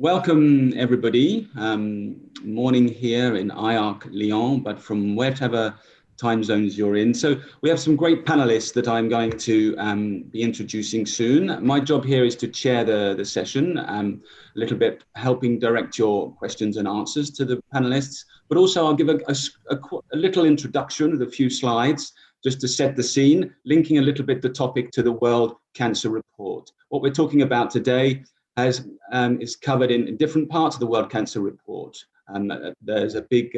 Welcome, everybody. Morning here in IARC Lyon, but from whatever time zones you're in. So we have some great panelists that I'm going to be introducing soon. My job here is to chair the session, a little bit helping direct your questions and answers to the panelists, but also I'll give a little introduction with a few slides just to set the scene, linking a little bit the topic to the World Cancer Report. What we're talking about today is covered in different parts of the World Cancer Report. There's a big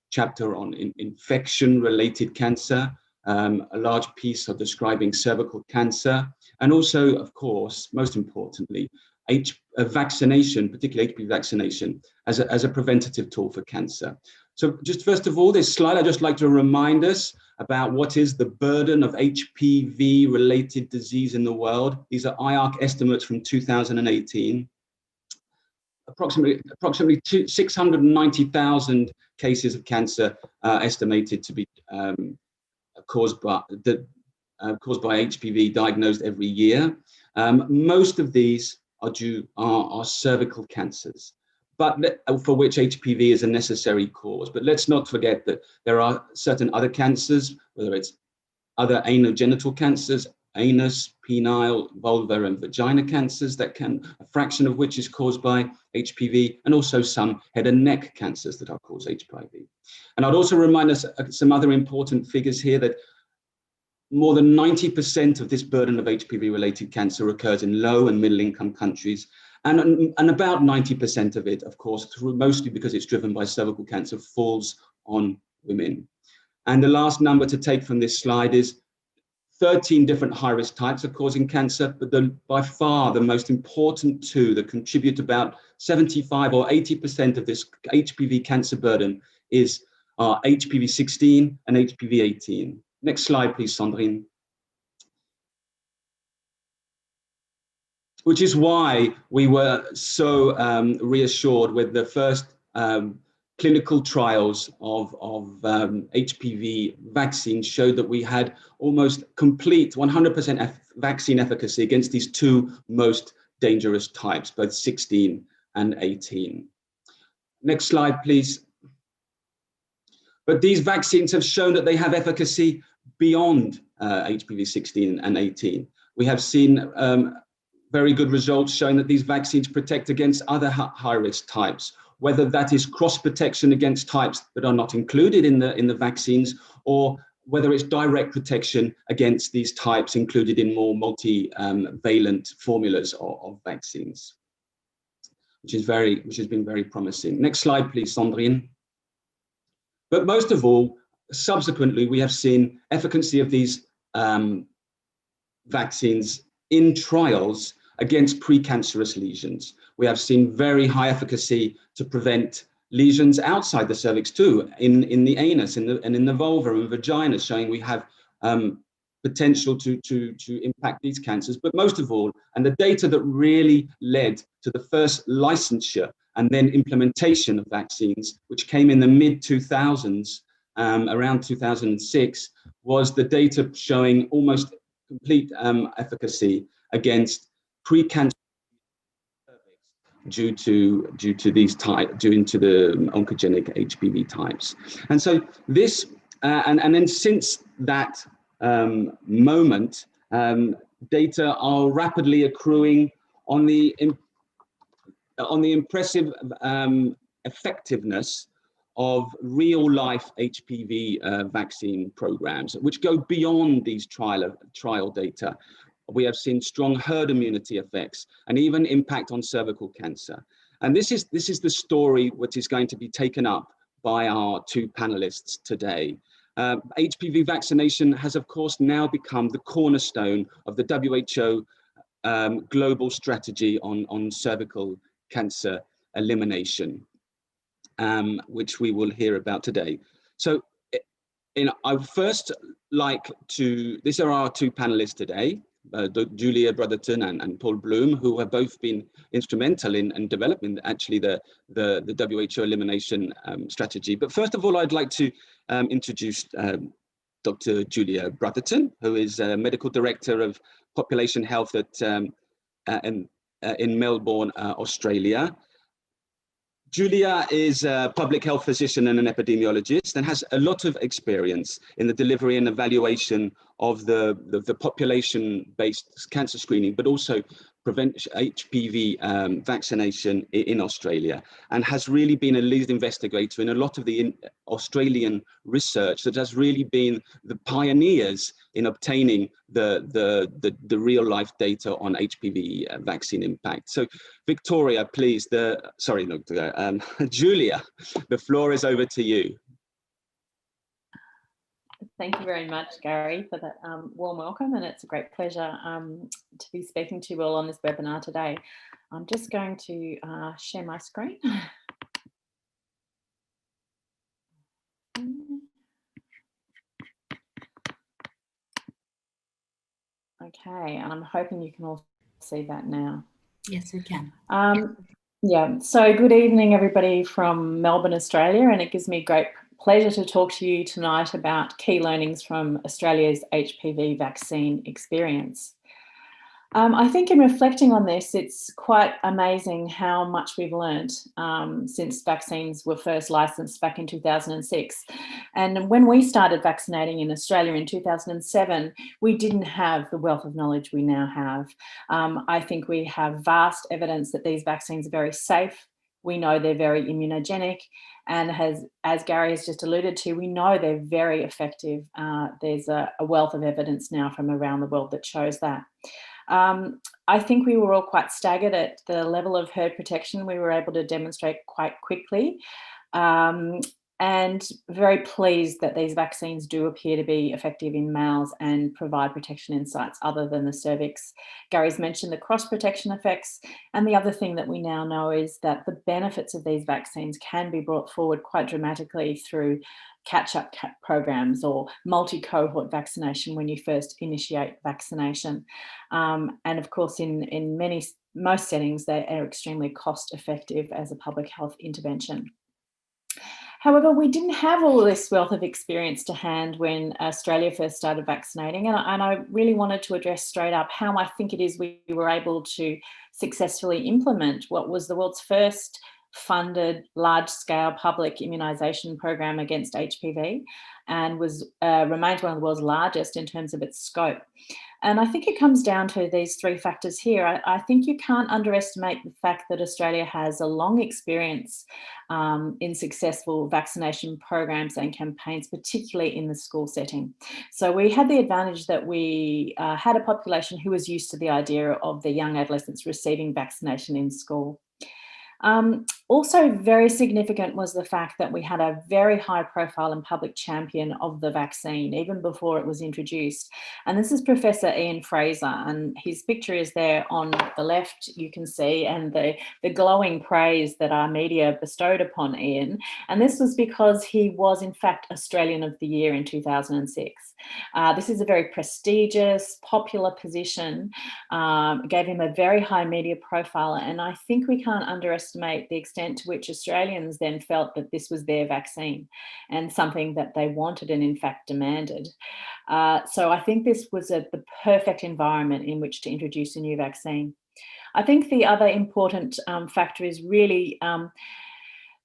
chapter on infection-related cancer, a large piece of describing cervical cancer, and also, of course, most importantly, vaccination, particularly HPV vaccination, as a preventative tool for cancer. So just first of all, this slide, I'd just like to remind us about what is the burden of HPV-related disease in the world. These are IARC estimates from 2018. Approximately 690,000 cases of cancer estimated to be caused by HPV diagnosed every year. Most of these are cervical cancers, but for which HPV is a necessary cause. But let's not forget that there are certain other cancers, whether it's other anogenital cancers, anus, penile, vulvar, and vagina cancers, a fraction of which is caused by HPV, and also some head and neck cancers that are caused HPV. And I'd also remind us some other important figures here that more than 90% of this burden of HPV-related cancer occurs in low and middle-income countries, and about 90% of it, of course, mostly because it's driven by cervical cancer, falls on women. And the last number to take from this slide is 13 different high-risk types are causing cancer, but by far the most important two that contribute about 75 or 80% of this HPV cancer burden are HPV 16 and HPV 18. Next slide, please, Sandrine. Which is why we were so reassured with the first clinical trials of HPV vaccine showed that we had almost complete 100% vaccine efficacy against these two most dangerous types, both 16 and 18. Next slide, please. But these vaccines have shown that they have efficacy beyond HPV 16 and 18. We have seen very good results showing that these vaccines protect against other high-risk types, whether that is cross-protection against types that are not included in the vaccines, or whether it's direct protection against these types included in more multivalent formulas of vaccines, which has been very promising. Next slide, please, Sandrine. But most of all, subsequently, we have seen efficacy of these vaccines in trials against precancerous lesions. We have seen very high efficacy to prevent lesions outside the cervix too, in the anus and in the vulva and vagina, showing we have potential to impact these cancers. But most of all, and the data that really led to the first licensure and then implementation of vaccines, which came in the mid-2000s, around 2006, was the data showing almost complete efficacy against precancer due to the oncogenic HPV types. And so this, and then since that moment, data are rapidly accruing on the impressive effectiveness of real-life HPV vaccine programs, which go beyond these trial data. We have seen strong herd immunity effects and even impact on cervical cancer. And this is the story which is going to be taken up by our two panelists today. HPV vaccination has, of course, now become the cornerstone of the WHO global strategy on cervical cancer elimination, which we will hear about today. So I would first like to, these are our two panelists today, Julia Brotherton and Paul Bloom, who have both been instrumental in developing actually the WHO elimination strategy. But first of all, I'd like to introduce Dr. Julia Brotherton, who is Medical Director of Population Health in Melbourne, Australia. Julia is a public health physician and an epidemiologist and has a lot of experience in the delivery and evaluation of the population-based cancer screening, but also prevention HPV vaccination in Australia, and has really been a lead investigator in a lot of the Australian research that has really been the pioneers in obtaining the real life data on HPV vaccine impact. So Victoria, please, Julia, the floor is over to you. Thank you very much, Gary, for that warm welcome, and it's a great pleasure to be speaking to you all on this webinar today. I'm just going to share my screen. Okay, and I'm hoping you can all see that now. Yes, we can. Yeah, so good evening, everybody from Melbourne, Australia, and it gives me great pleasure to talk to you tonight about key learnings from Australia's HPV vaccine experience. I think in reflecting on this, it's quite amazing how much we've learned since vaccines were first licensed back in 2006. And when we started vaccinating in Australia in 2007, we didn't have the wealth of knowledge we now have. I think we have vast evidence that these vaccines are very safe. We know they're very immunogenic, and as Gary has just alluded to, we know they're very effective. There's a wealth of evidence now from around the world that shows that. I think we were all quite staggered at the level of herd protection we were able to demonstrate quite quickly, and very pleased that these vaccines do appear to be effective in males and provide protection in sites other than the cervix. Gary's mentioned the cross-protection effects, and the other thing that we now know is that the benefits of these vaccines can be brought forward quite dramatically through catch-up programs or multi-cohort vaccination when you first initiate vaccination. And of course, in most settings, they are extremely cost-effective as a public health intervention. However, we didn't have all this wealth of experience to hand when Australia first started vaccinating, and I really wanted to address straight up how I think it is we were able to successfully implement what was the world's first funded large-scale public immunisation program against HPV, and remains one of the world's largest in terms of its scope. And I think it comes down to these three factors here. I think you can't underestimate the fact that Australia has a long experience in successful vaccination programs and campaigns, particularly in the school setting. So we had the advantage that we had a population who was used to the idea of the young adolescents receiving vaccination in school. Also very significant was the fact that we had a very high profile and public champion of the vaccine, even before it was introduced. And this is Professor Ian Fraser, and his picture is there on the left, you can see, and the glowing praise that our media bestowed upon Ian. And this was because he was in fact Australian of the Year in 2006. This is a very prestigious, popular position, gave him a very high media profile, and I think we can't underestimate the extent to which Australians then felt that this was their vaccine and something that they wanted and in fact demanded. So I think this was the perfect environment in which to introduce a new vaccine. I think the other important factor is really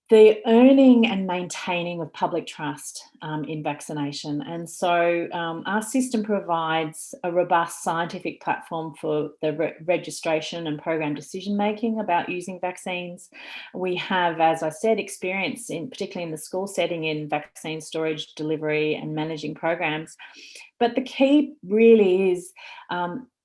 the earning and maintaining of public trust in vaccination. And so our system provides a robust scientific platform for the registration and program decision-making about using vaccines. We have, as I said, experience particularly in the school setting in vaccine storage, delivery and managing programs. But the key really is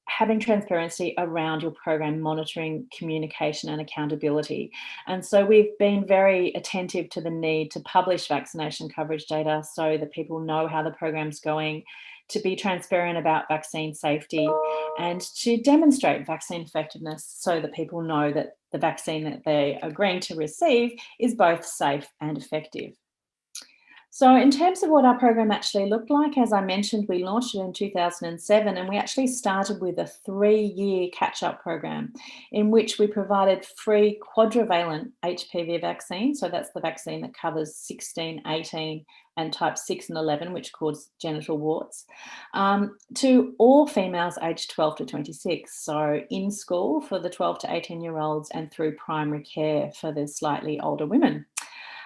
having transparency around your program monitoring, communication and accountability. And so we've been very attentive to the need to publish vaccination coverage data so that people know how the program's going, to be transparent about vaccine safety and to demonstrate vaccine effectiveness so that people know that the vaccine that they're agreeing to receive is both safe and effective. So in terms of what our program actually looked like, as I mentioned, we launched it in 2007, and we actually started with a 3-year catch-up program in which we provided free quadrivalent HPV vaccine. So that's the vaccine that covers 16, 18 and type 6 and 11, which cause genital warts, to all females aged 12 to 26. So in school for the 12 to 18-year-olds and through primary care for the slightly older women.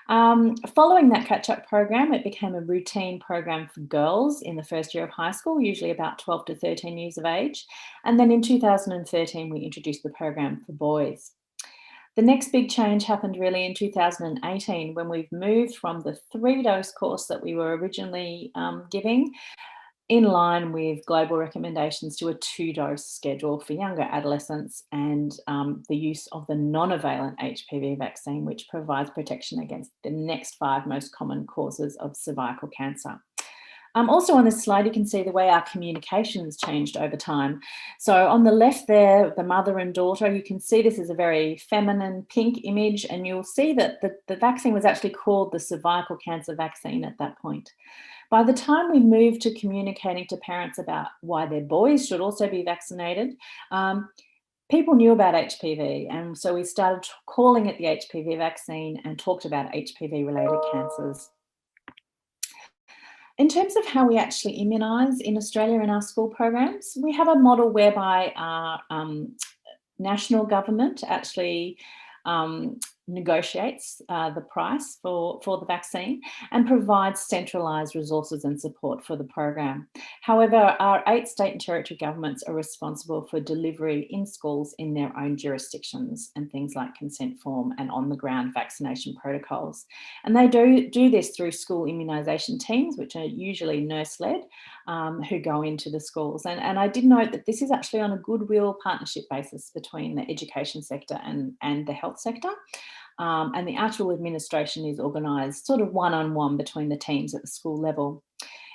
Following that catch-up program, it became a routine program for girls in the first year of high school, usually about 12 to 13 years of age. And then in 2013, we introduced the program for boys. The next big change happened really in 2018 when we've moved from the 3-dose course that we were originally giving, in line with global recommendations, to a 2-dose schedule for younger adolescents, and the use of the non-valent HPV vaccine, which provides protection against the next 5 most common causes of cervical cancer. Also on this slide, you can see the way our communications changed over time. So on the left there, the mother and daughter, you can see this is a very feminine pink image, and you'll see that the vaccine was actually called the Cervical Cancer Vaccine at that point. By the time we moved to communicating to parents about why their boys should also be vaccinated, people knew about HPV, and so we started calling it the HPV vaccine and talked about HPV-related cancers. In terms of how we actually immunise in Australia in our school programs, we have a model whereby our national government actually negotiates the price for the vaccine and provides centralised resources and support for the program. However, our 8 state and territory governments are responsible for delivery in schools in their own jurisdictions, and things like consent form and on-the-ground vaccination protocols. And they do this through school immunisation teams, which are usually nurse-led, who go into the schools. And I did note that this is actually on a goodwill partnership basis between the education sector and the health sector. And the actual administration is organised sort of one-on-one between the teams at the school level.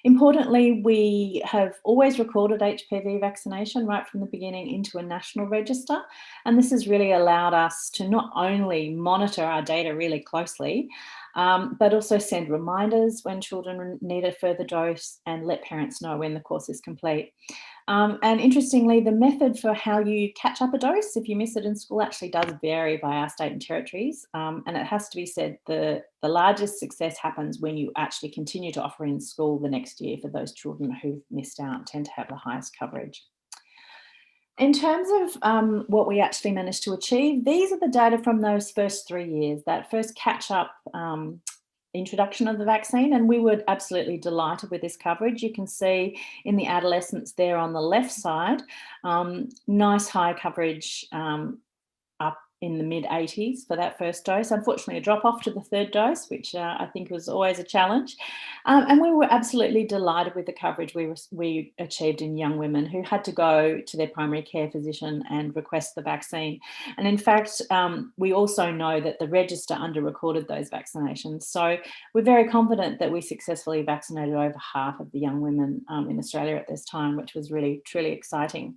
Importantly, we have always recorded HPV vaccination right from the beginning into a national register, and this has really allowed us to not only monitor our data really closely, but also send reminders when children need a further dose and let parents know when the course is complete. And interestingly, the method for how you catch up a dose if you miss it in school actually does vary by our state and territories. And it has to be said, the largest success happens when you actually continue to offer in school the next year for those children who've missed out, tend to have the highest coverage. In terms of what we actually managed to achieve, these are the data from those first 3 years, that first catch-up introduction of the vaccine, and we were absolutely delighted with this coverage. You can see in the adolescents there on the left side, nice high coverage up in the mid-80s for that first dose. Unfortunately, a drop off to the 3rd dose, which I think was always a challenge. And we were absolutely delighted with the coverage we achieved in young women who had to go to their primary care physician and request the vaccine. And in fact, we also know that the register under-recorded those vaccinations. So we're very confident that we successfully vaccinated over half of the young women in Australia at this time, which was really, truly exciting.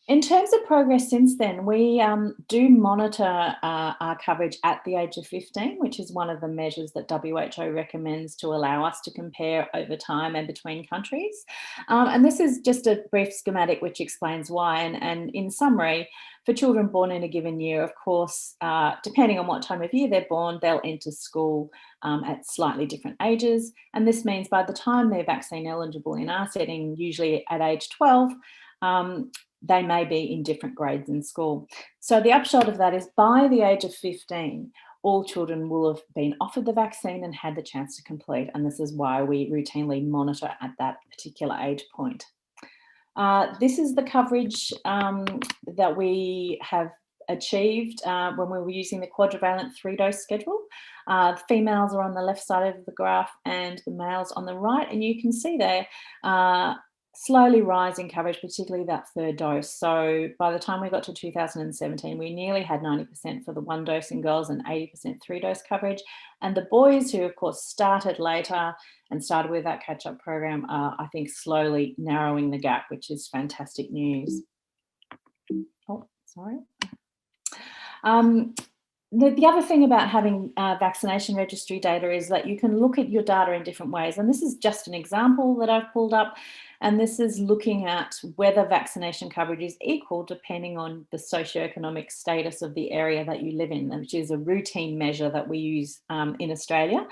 In terms of progress since then, we do monitor our coverage at the age of 15, which is one of the measures that WHO recommends to allow us to compare over time and between countries. And this is just a brief schematic which explains why. And in summary, for children born in a given year, of course, depending on what time of year they're born, they'll enter school at slightly different ages. And this means by the time they're vaccine eligible in our setting, usually at age 12, they may be in different grades in school. So the upshot of that is by the age of 15, all children will have been offered the vaccine and had the chance to complete. And this is why we routinely monitor at that particular age point. This is the coverage that we have achieved when we were using the quadrivalent 3-dose schedule. Females are on the left side of the graph and the males on the right. And you can see there, slowly rising coverage, particularly that 3rd dose. So by the time we got to 2017, we nearly had 90% for the 1 dose in girls and 80% 3-dose coverage. And the boys, who of course started later and started with that catch-up program, are, I think, slowly narrowing the gap, which is fantastic news. Oh, sorry. The other thing about having vaccination registry data is that you can look at your data in different ways. And this is just an example that I've pulled up. And this is looking at whether vaccination coverage is equal depending on the socioeconomic status of the area that you live in, which is a routine measure that we use in Australia.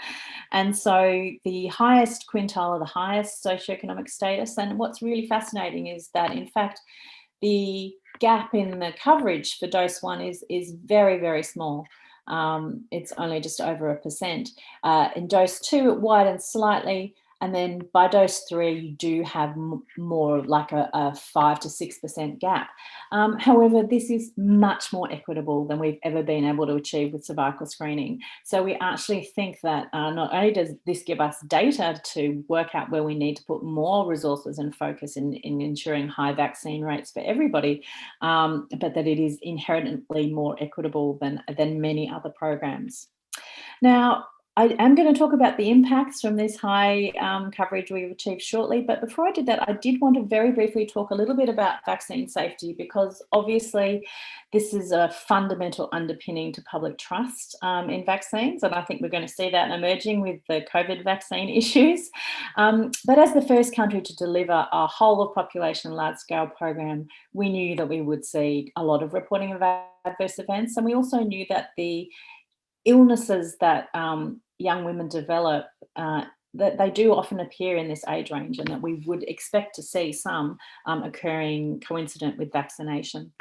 And so the highest quintile are the highest socioeconomic status. And what's really fascinating is that, in fact, the gap in the coverage for dose 1 is very, very small. It's only just over 1%. In dose 2, it widens slightly. And then by dose 3, you do have more like a 5 to 6% gap. However, this is much more equitable than we've ever been able to achieve with cervical screening. So we actually think that not only does this give us data to work out where we need to put more resources and focus in ensuring high vaccine rates for everybody, but that it is inherently more equitable than many other programs. Now, I am going to talk about the impacts from this high coverage we've achieved shortly, but before I did that, I did want to very briefly talk a little bit about vaccine safety, because obviously this is a fundamental underpinning to public trust in vaccines, and I think we're going to see that emerging with the COVID vaccine issues. But as the first country to deliver a whole of population large-scale program, we knew that we would see a lot of reporting of adverse events, and we also knew that the illnesses that young women develop, that they do often appear in this age range, and that we would expect to see some occurring coincident with vaccination.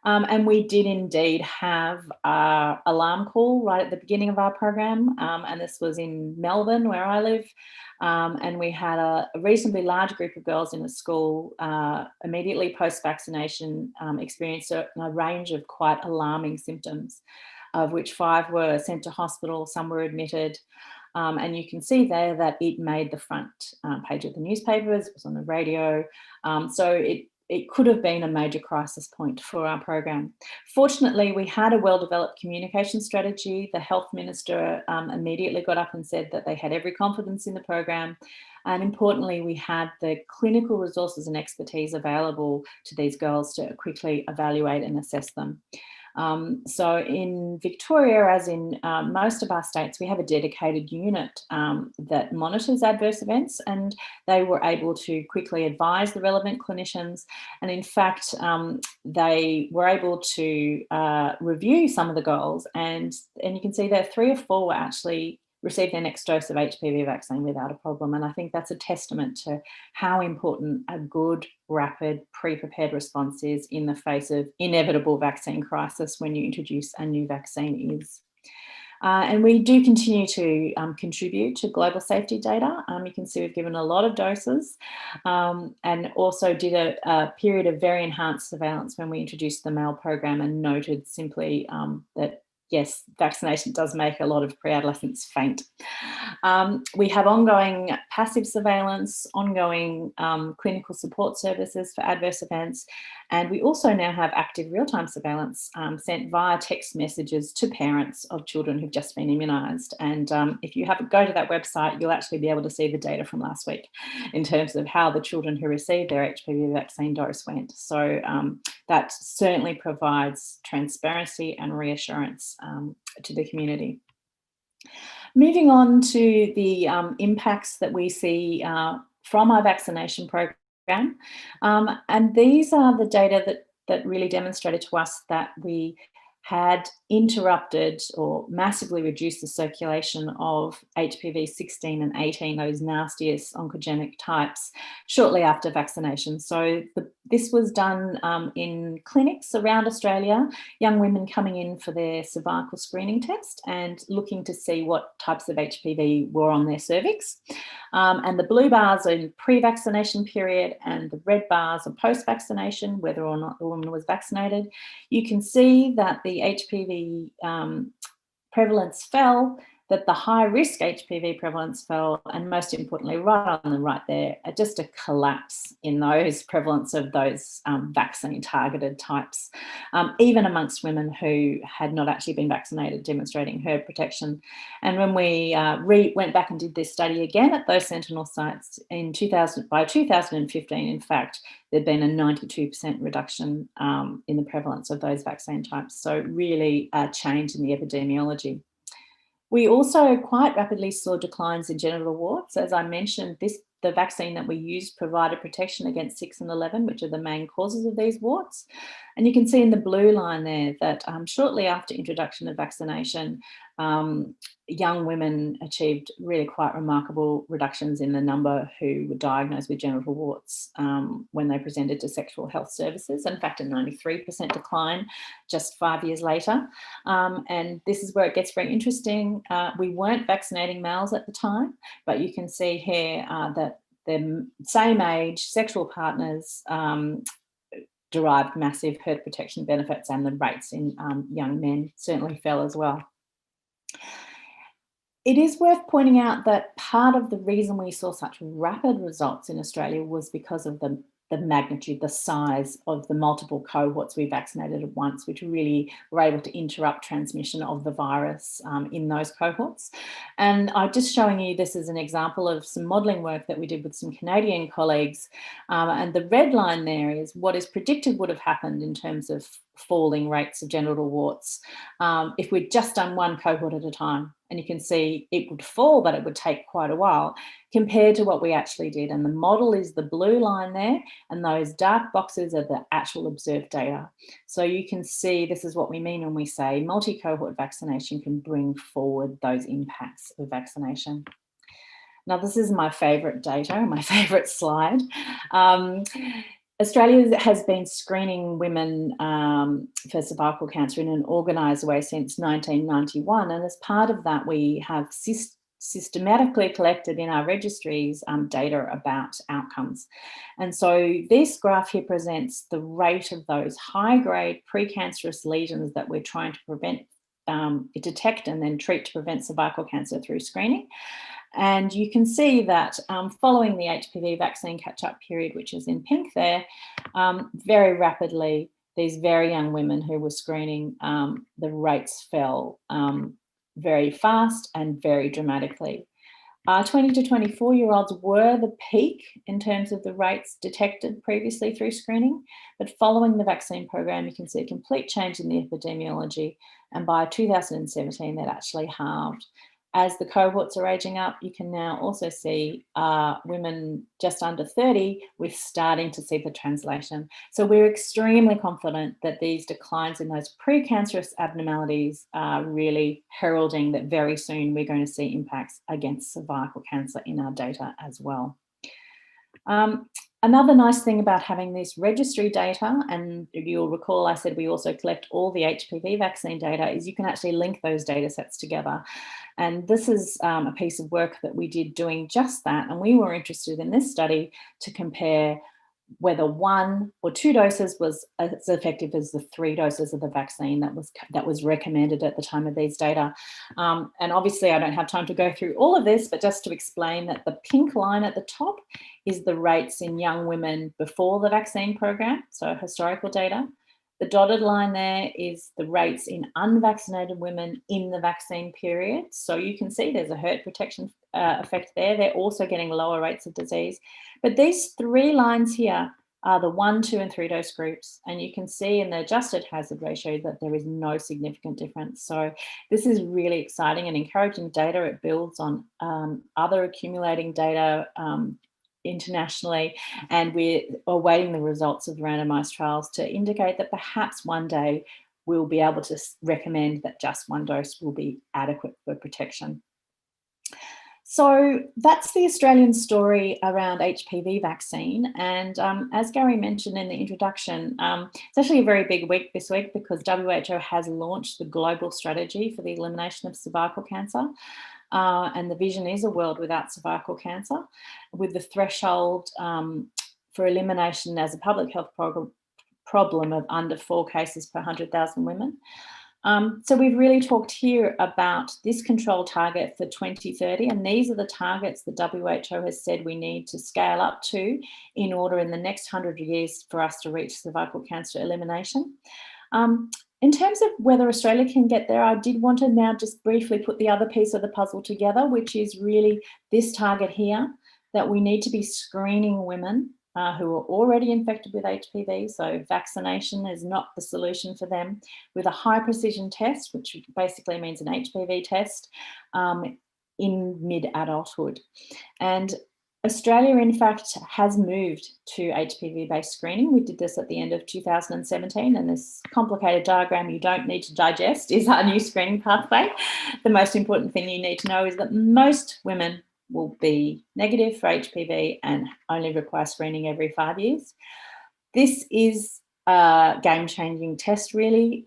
And we did indeed have an alarm call right at the beginning of our program, and this was in Melbourne, where I live, and we had a reasonably large group of girls in the school immediately post-vaccination experience a range of quite alarming symptoms, of which 5 were sent to hospital, some were admitted. And you can see there that it made the front page of the newspapers, it was on the radio. So it could have been a major crisis point for our program. Fortunately, we had a well-developed communication strategy. The health minister immediately got up and said that they had every confidence in the program. And importantly, we had the clinical resources and expertise available to these girls to quickly evaluate and assess them. So in Victoria, as in most of our states, we have a dedicated unit that monitors adverse events, and they were able to quickly advise the relevant clinicians. And in fact, they were able to review some of the girls, and you can see there 3 or 4 were actually received their next dose of HPV vaccine without a problem. And I think that's a testament to how important a good, rapid, pre-prepared response is in the face of inevitable vaccine crisis when you introduce a new vaccine is. And we do continue to contribute to global safety data. You can see we've given a lot of doses, and also did a period of very enhanced surveillance when we introduced the male program, and noted simply that yes, vaccination does make a lot of pre-adolescents faint. We have ongoing passive surveillance, ongoing clinical support services for adverse events, and we also now have active real-time surveillance sent via text messages to parents of children who've just been immunised. And if you go to that website, you'll actually be able to see the data from last week in terms of how the children who received their HPV vaccine dose went. So that certainly provides transparency and reassurance to the community. Moving on to the impacts that we see from our vaccination program, and these are the data that really demonstrated to us that we had interrupted or massively reduced the circulation of HPV 16 and 18, those nastiest oncogenic types, shortly after vaccination. So this was done in clinics around Australia, young women coming in for their cervical screening test and looking to see what types of HPV were on their cervix. And the blue bars are in pre-vaccination period, and the red bars are post-vaccination, whether or not the woman was vaccinated. You can see that the HPV prevalence fell. that the high-risk HPV prevalence fell, and most importantly, right on the right there, just a collapse in those prevalence of those vaccine-targeted types, even amongst women who had not actually been vaccinated, demonstrating herd protection. And when we went back and did this study again at those sentinel sites by 2015, in fact, there'd been a 92% reduction in the prevalence of those vaccine types. So really a change in the epidemiology. We also quite rapidly saw declines in genital warts. As I mentioned, the vaccine that we used provided protection against 6 and 11, which are the main causes of these warts. And you can see in the blue line there that shortly after introduction of vaccination, young women achieved really quite remarkable reductions in the number who were diagnosed with genital warts when they presented to sexual health services. In fact, a 93% decline just 5 years later. And this is where it gets very interesting. We weren't vaccinating males at the time, but you can see here that the same age sexual partners derived massive herd protection benefits, and the rates in young men certainly fell as well. It is worth pointing out that part of the reason we saw such rapid results in Australia was because of the magnitude, the size of the multiple cohorts we vaccinated at once, which really were able to interrupt transmission of the virus in those cohorts. And I'm just showing you this as an example of some modelling work that we did with some Canadian colleagues. And the red line there is what is predicted would have happened in terms of falling rates of genital warts if we'd just done one cohort at a time. And you can see it would fall, but it would take quite a while compared to what we actually did. And the model is the blue line there, and those dark boxes are the actual observed data. So you can see this is what we mean when we say multi-cohort vaccination can bring forward those impacts of vaccination. Now, this is my favourite data, my favourite slide. Australia has been screening women for cervical cancer in an organised way since 1991, and as part of that we have systematically collected in our registries data about outcomes. And so this graph here presents the rate of those high-grade precancerous lesions that we're trying to detect and then treat to prevent cervical cancer through screening. And you can see that following the HPV vaccine catch-up period, which is in pink there, very rapidly, these very young women who were screening, the rates fell very fast and very dramatically. 20 to 24-year-olds were the peak in terms of the rates detected previously through screening, but following the vaccine program, you can see a complete change in the epidemiology, and by 2017, that actually halved. As the cohorts are aging up, you can now also see women just under 30, we're starting to see the translation. So we're extremely confident that these declines in those precancerous abnormalities are really heralding that very soon we're going to see impacts against cervical cancer in our data as well. Another nice thing about having this registry data, and you'll recall I said we also collect all the HPV vaccine data, is you can actually link those data sets together. And this is a piece of work that we did doing just that. And we were interested in this study to compare whether 1 or 2 doses was as effective as the 3 doses of the vaccine that was recommended at the time of these data. And obviously I don't have time to go through all of this, but just to explain that the pink line at the top is the rates in young women before the vaccine program, so historical data. The dotted line there is the rates in unvaccinated women in the vaccine period. So you can see there's a herd protection effect there. They're also getting lower rates of disease. But these 3 lines here are the 1, 2, and 3 dose groups. And you can see in the adjusted hazard ratio that there is no significant difference. So this is really exciting and encouraging data. It builds on other accumulating data internationally, and we're awaiting the results of randomized trials to indicate that perhaps one day we'll be able to recommend that just 1 dose will be adequate for protection. So that's the Australian story around HPV vaccine. And as Gary mentioned in the introduction, it's actually a very big week this week because WHO has launched the global strategy for the elimination of cervical cancer. And the vision is a world without cervical cancer, with the threshold for elimination as a public health problem of under 4 cases per 100,000 women. So we've really talked here about this control target for 2030, and these are the targets the WHO has said we need to scale up to in order in the next 100 years for us to reach cervical cancer elimination. In terms of whether Australia can get there, I did want to now just briefly put the other piece of the puzzle together, which is really this target here, that we need to be screening women who are already infected with HPV, so vaccination is not the solution for them, with a high precision test, which basically means an HPV test, in mid-adulthood. And Australia, in fact, has moved to HPV based screening. We did this at the end of 2017, and this complicated diagram you don't need to digest is our new screening pathway. The most important thing you need to know is that most women will be negative for HPV and only require screening every 5 years. This is a game-changing test, really.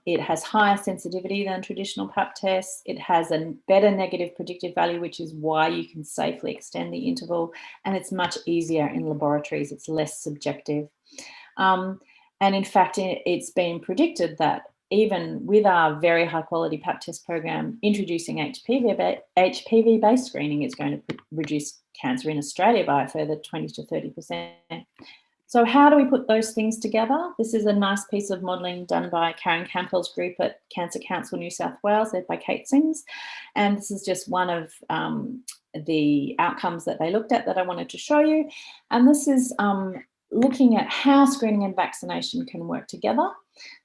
It has higher sensitivity than traditional pap tests. It has a better negative predictive value, which is why you can safely extend the interval, and it's much easier in laboratories. It's less subjective. And in fact, it's been predicted that even with our very high quality pap test program, introducing HPV based screening is going to reduce cancer in Australia by a further 20 to 30%. So how do we put those things together? This is a nice piece of modelling done by Karen Campbell's group at Cancer Council New South Wales, led by Kate Sims. And this is just one of the outcomes that they looked at that I wanted to show you. And this is looking at how screening and vaccination can work together.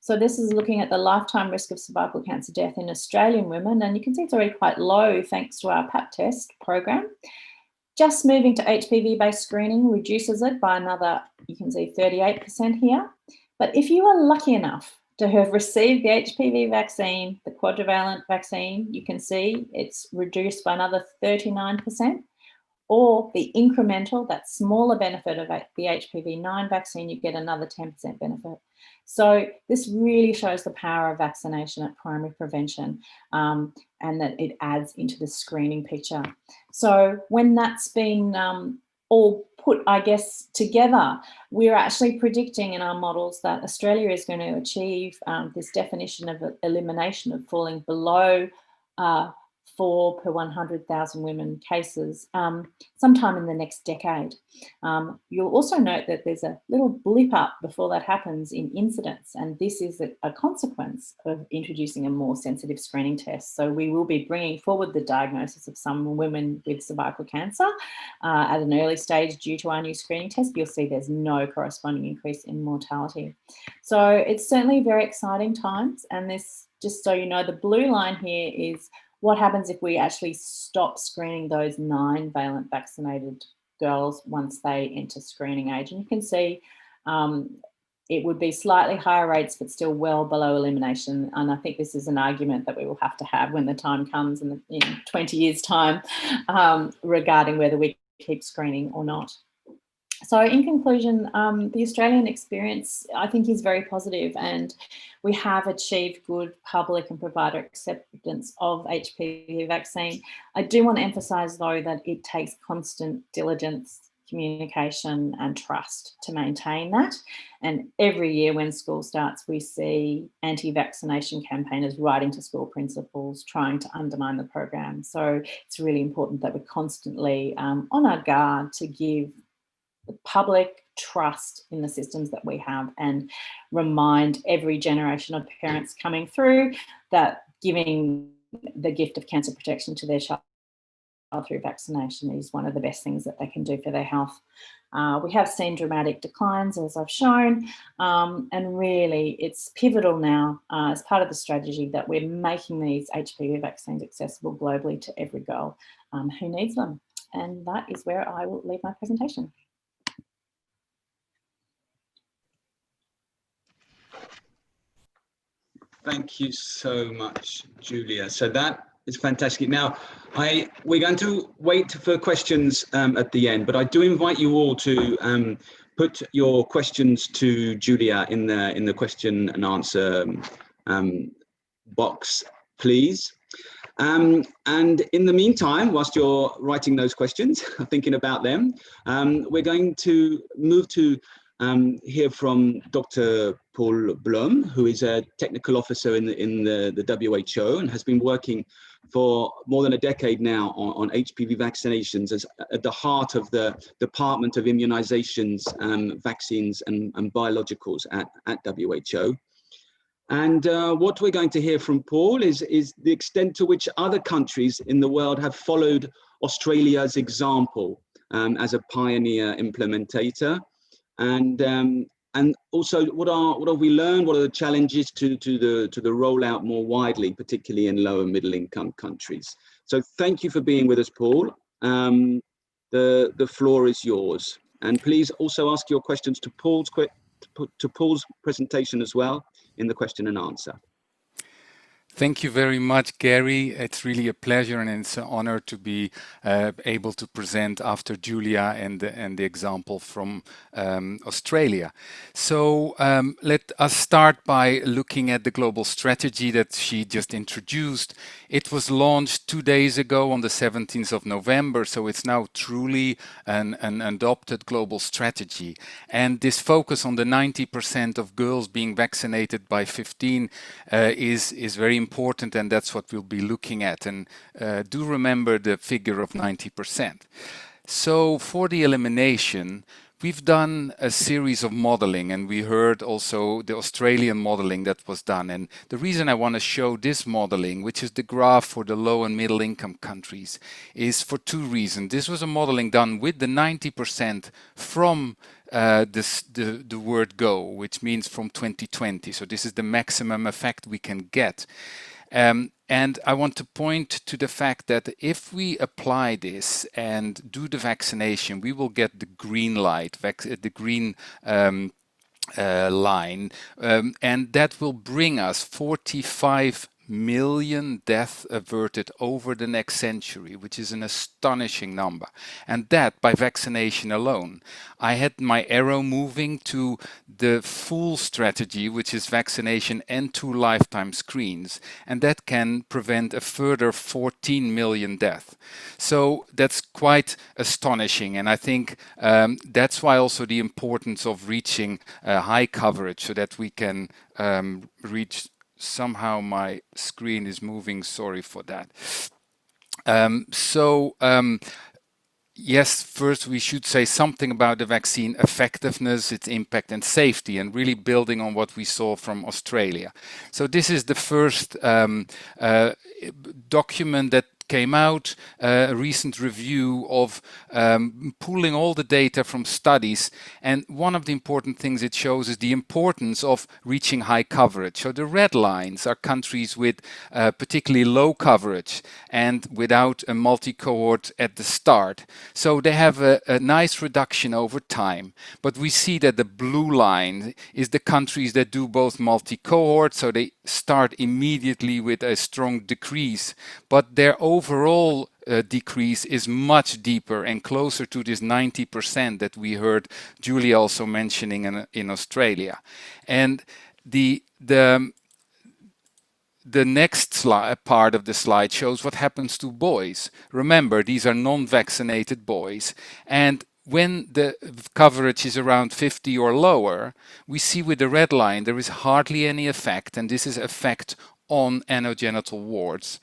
So this is looking at the lifetime risk of cervical cancer death in Australian women, and you can see it's already quite low thanks to our pap test program. Just moving to HPV-based screening reduces it by another, you can see 38% here. But if you are lucky enough to have received the HPV vaccine, the quadrivalent vaccine, you can see it's reduced by another 39%. Or the incremental, that smaller benefit of the HPV-9 vaccine, you get another 10% benefit. So this really shows the power of vaccination at primary prevention, and that it adds into the screening picture. So when that's been all put, I guess, together, we're actually predicting in our models that Australia is going to achieve this definition of elimination of falling below 4 per 100,000 women cases sometime in the next decade. You'll also note that there's a little blip up before that happens in incidence, and this is a consequence of introducing a more sensitive screening test. So we will be bringing forward the diagnosis of some women with cervical cancer at an early stage due to our new screening test. You'll see there's no corresponding increase in mortality. So it's certainly very exciting times, and this, just so you know, the blue line here is what happens if we actually stop screening those 9-valent vaccinated girls once they enter screening age. And you can see it would be slightly higher rates, but still well below elimination. And I think this is an argument that we will have to have when the time comes in 20 years' time regarding whether we keep screening or not. So in conclusion, the Australian experience, I think, is very positive, and we have achieved good public and provider acceptance of HPV vaccine. I do want to emphasise, though, that it takes constant diligence, communication and trust to maintain that. And every year when school starts, we see anti-vaccination campaigners writing to school principals, trying to undermine the program. So it's really important that we're constantly on our guard to give the public trust in the systems that we have, and remind every generation of parents coming through that giving the gift of cancer protection to their child through vaccination is one of the best things that they can do for their health. We have seen dramatic declines, as I've shown, and really it's pivotal now as part of the strategy that we're making these HPV vaccines accessible globally to every girl who needs them. And that is where I will leave my presentation. Thank you so much, Julia. So that is fantastic. Now, we're going to wait for questions at the end, but I do invite you all to put your questions to Julia in the question and answer box, please. And in the meantime, whilst you're writing those questions, thinking about them, we're going to move to hear from Dr. Paul Blum, who is a technical officer in the WHO and has been working for more than a decade now on HPV vaccinations as at the heart of the Department of Immunizations, Vaccines and Biologicals at WHO. And what we're going to hear from Paul is the extent to which other countries in the world have followed Australia's example as a pioneer implementator. And also, what have we learned? What are the challenges to the rollout more widely, particularly in low and middle income countries? So thank you for being with us, Paul. The floor is yours. And please also ask your questions to Paul's presentation as well in the question and answer. Thank you very much, Gary. It's really a pleasure and it's an honor to be able to present after Julia and the example from Australia. So let us start by looking at the global strategy that she just introduced. It was launched 2 days ago on the 17th of November, so it's now truly an adopted global strategy. And this focus on the 90% of girls being vaccinated by 15 is very important, and that's what we'll be looking at. And do remember the figure of 90%. So for the elimination, we've done a series of modeling, and we heard also the Australian modeling that was done. And the reason I want to show this modeling, which is the graph for the low and middle income countries, is for two reasons. This was a modeling done with the 90% from the word go, which means from 2020. So this is the maximum effect we can get. And I want to point to the fact that if we apply this and do the vaccination, we will get the green light, the green line, and that will bring us 45 million deaths averted over the next century, which is an astonishing number. And that by vaccination alone. I had my arrow moving to the full strategy, which is vaccination and 2 lifetime screens, and that can prevent a further 14 million deaths. So that's quite astonishing, and I think that's why also the importance of reaching high coverage so that we can reach. Somehow my screen is moving, sorry for that. Yes, first we should say something about the vaccine effectiveness, its impact and safety, and really building on what we saw from Australia. So this is the first document that came out, a recent review of pooling all the data from studies. And one of the important things it shows is the importance of reaching high coverage. So the red lines are countries with particularly low coverage and without a multi-cohort at the start. So they have a nice reduction over time. But we see that the blue line is the countries that do both multi-cohort, so they start immediately with a strong decrease, but their overall decrease is much deeper and closer to this 90% that we heard Julia also mentioning in Australia. And the next part of the slide shows what happens to boys. Remember, these are non-vaccinated boys, and when the coverage is around 50 or lower, we see with the red line there is hardly any effect, and this is effect on anogenital warts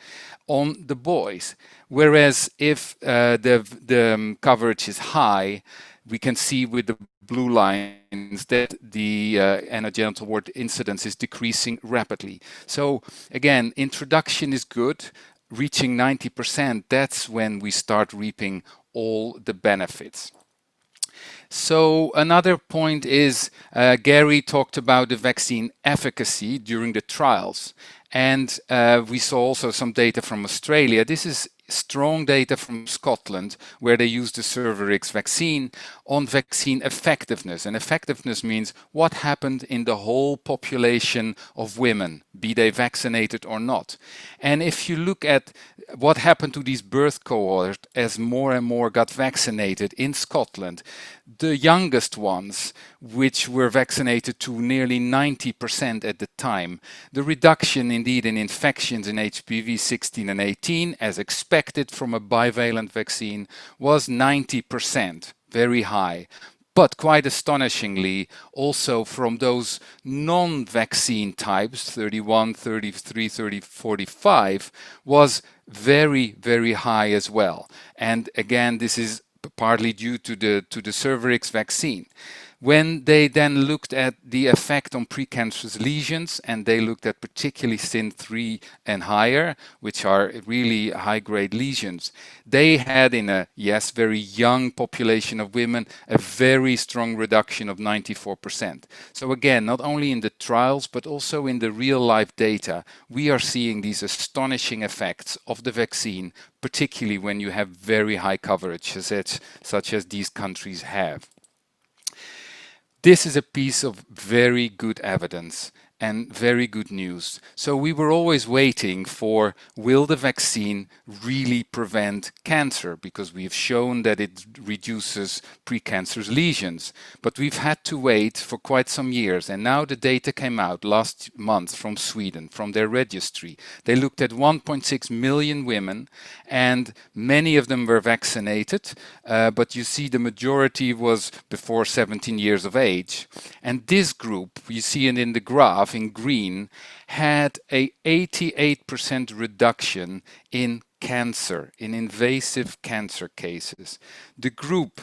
on the boys. Whereas if the coverage is high, we can see with the blue lines that the anogenital wart incidence is decreasing rapidly. So again, introduction is good. Reaching 90%, that's when we start reaping all the benefits. So another point is Gary talked about the vaccine efficacy during the trials, and we saw also some data from Australia. This is strong data from Scotland, where they used the Cervarix vaccine on vaccine effectiveness. And effectiveness means what happened in the whole population of women, be they vaccinated or not. And if you look at what happened to these birth cohorts as more and more got vaccinated in Scotland, the youngest ones, which were vaccinated to nearly 90% at the time, the reduction indeed in infections in HPV 16 and 18, as expected from a bivalent vaccine, was 90%, very high. But quite astonishingly, also from those non-vaccine types, 31, 33, 30, 45, was very, very high as well. And again, this is partly due to the Cervarix vaccine. When they then looked at the effect on precancerous lesions, and they looked at particularly SIN3 and higher, which are really high-grade lesions, they had in a, yes, very young population of women, a very strong reduction of 94%. So again, not only in the trials, but also in the real-life data, we are seeing these astonishing effects of the vaccine, particularly when you have very high coverage, such as these countries have. This is a piece of very good evidence and very good news. So we were always waiting for, will the vaccine really prevent cancer? Because we've shown that it reduces precancerous lesions. But we've had to wait for quite some years. And now the data came out last month from Sweden, from their registry. They looked at 1.6 million women, and many of them were vaccinated. But you see the majority was before 17 years of age. And this group, you see it in the graph, in green, had a 88% reduction in cancer, in invasive cancer cases. The group,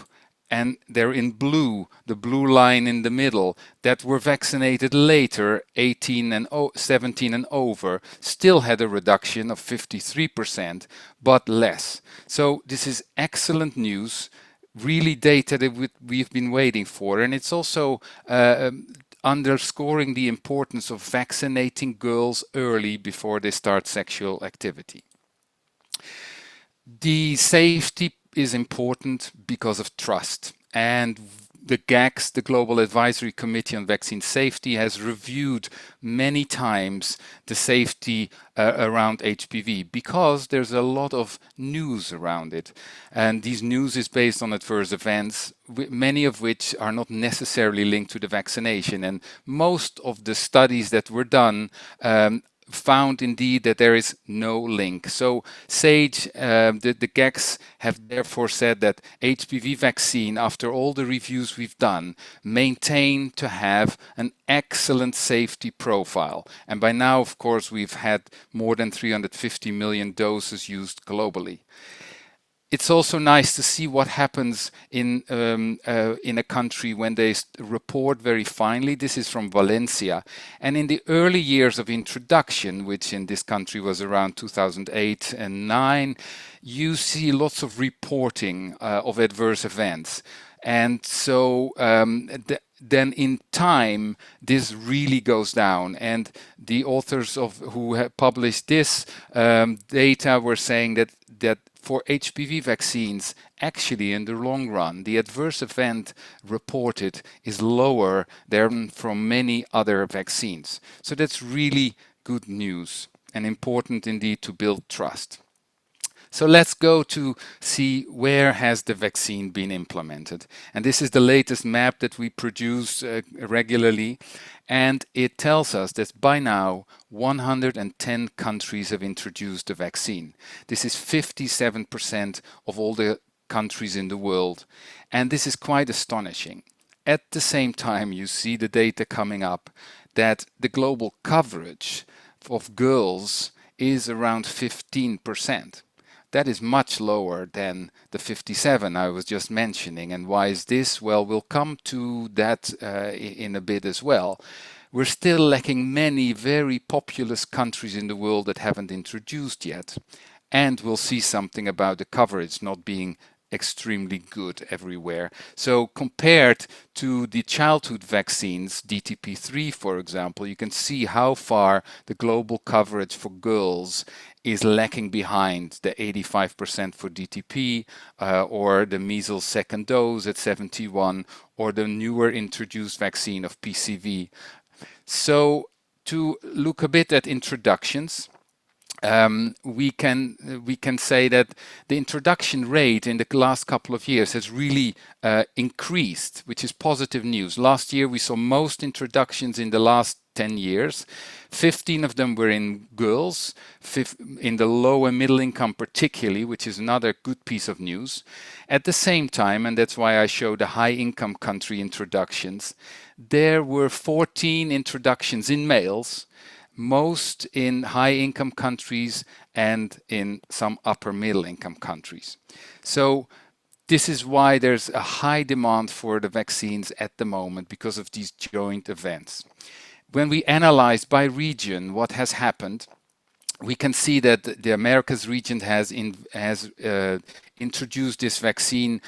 and they're in blue, the blue line in the middle, that were vaccinated later, 17 and over, still had a reduction of 53%, but less. So this is excellent news, really data that we've been waiting for, and it's also underscoring the importance of vaccinating girls early before they start sexual activity. The safety is important because of trust, and the GACS, the Global Advisory Committee on Vaccine Safety, has reviewed many times the safety around HPV because there's a lot of news around it. And these news is based on adverse events, many of which are not necessarily linked to the vaccination. And most of the studies that were done found indeed that there is no link. So SAGE, the GACS have therefore said that HPV vaccine, after all the reviews we've done, maintain to have an excellent safety profile. And by now, of course, we've had more than 350 million doses used globally. It's also nice to see what happens in a country when they report very finely. This is from Valencia. And in the early years of introduction, which in this country was around 2008 and 9, you see lots of reporting of adverse events. And so then in time, this really goes down. And the authors who have published this data were saying that for HPV vaccines, actually in the long run, the adverse event reported is lower than from many other vaccines. So that's really good news and important indeed to build trust. So let's go to see where has the vaccine been implemented. And this is the latest map that we produce regularly. And it tells us that by now 110 countries have introduced the vaccine. This is 57% of all the countries in the world. And this is quite astonishing. At the same time, you see the data coming up that the global coverage of girls is around 15%. That is much lower than the 57 I was just mentioning. And why is this? Well, we'll come to that in a bit as well. We're still lacking many very populous countries in the world that haven't introduced yet. And we'll see something about the coverage not being extremely good everywhere. So compared to the childhood vaccines, DTP3 for example, you can see how far the global coverage for girls is lacking behind the 85% for DTP or the measles second dose at 71 or the newer introduced vaccine of PCV. So to look a bit at introductions, we can say that the introduction rate in the last couple of years has really increased, which is positive news. Last year we saw most introductions in the last 10 years. 15 of them were in girls, in the low and middle income particularly, which is another good piece of news. At the same time, and that's why I show the high income country introductions, there were 14 introductions in males, most in high income countries and in some upper middle income countries. So this is why there's a high demand for the vaccines at the moment, because of these joint events. When we analyze by region what has happened, we can see that the Americas region has introduced this vaccine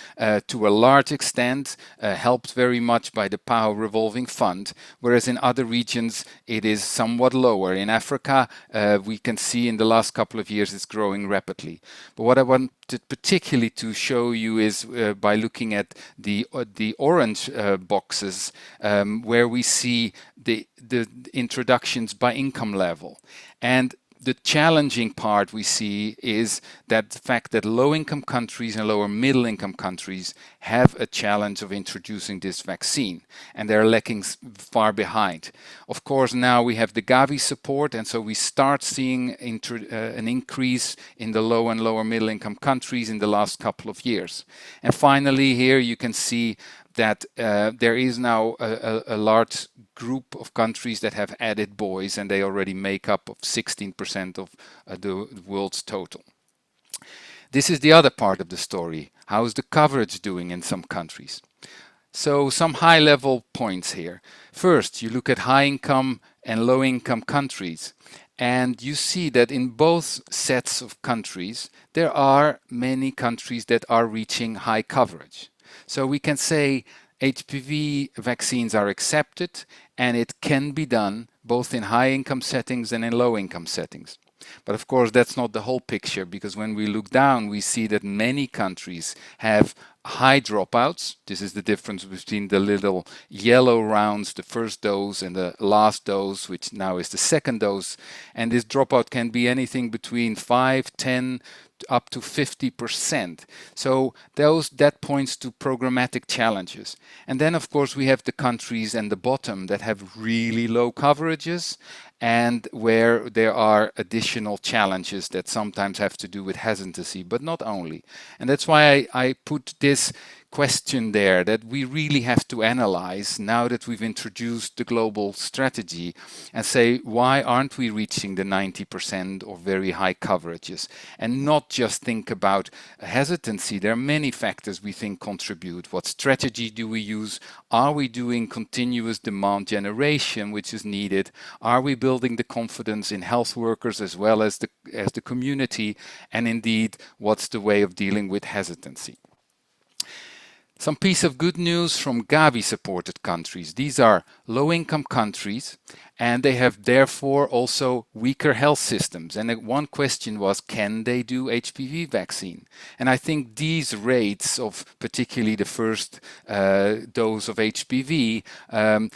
to a large extent, helped very much by the PAHO revolving fund, whereas in other regions it is somewhat lower. In Africa, we can see in the last couple of years it's growing rapidly. But what I wanted particularly to show you is by looking at the orange boxes, where we see the introductions by income level. And the challenging part we see is that the fact that low-income countries and lower middle-income countries have a challenge of introducing this vaccine, and they're lacking far behind. Of course, now we have the Gavi support, and so we start seeing an increase in the low and lower middle-income countries in the last couple of years. And finally, here you can see that there is now a large group of countries that have added boys, and they already make up of 16% of the world's total. This is the other part of the story. How is the coverage doing in some countries? So some high-level points here. First, you look at high-income and low-income countries, and you see that in both sets of countries, there are many countries that are reaching high coverage. So we can say HPV vaccines are accepted, and it can be done both in high-income settings and in low-income settings. But of course, that's not the whole picture, because when we look down, we see that many countries have high dropouts. This is the difference between the little yellow rounds, the first dose, and the last dose, which now is the second dose. And this dropout can be anything between 5, 10, up to 50%. So that points to programmatic challenges. And then, of course, we have the countries at the bottom that have really low coverages, and where there are additional challenges that sometimes have to do with hesitancy, but not only. And that's why I put this question there, that we really have to analyze now that we've introduced the global strategy, and say, why aren't we reaching the 90% or very high coverages? And not just think about hesitancy. There are many factors we think contribute. What strategy do we use? Are we doing continuous demand generation, which is needed? Are we building the confidence in health workers as well as the community? And indeed, what's the way of dealing with hesitancy? Some piece of good news from Gavi-supported countries. These are low-income countries, and they have therefore also weaker health systems. And one question was, can they do HPV vaccine? And I think these rates of particularly the first dose of HPV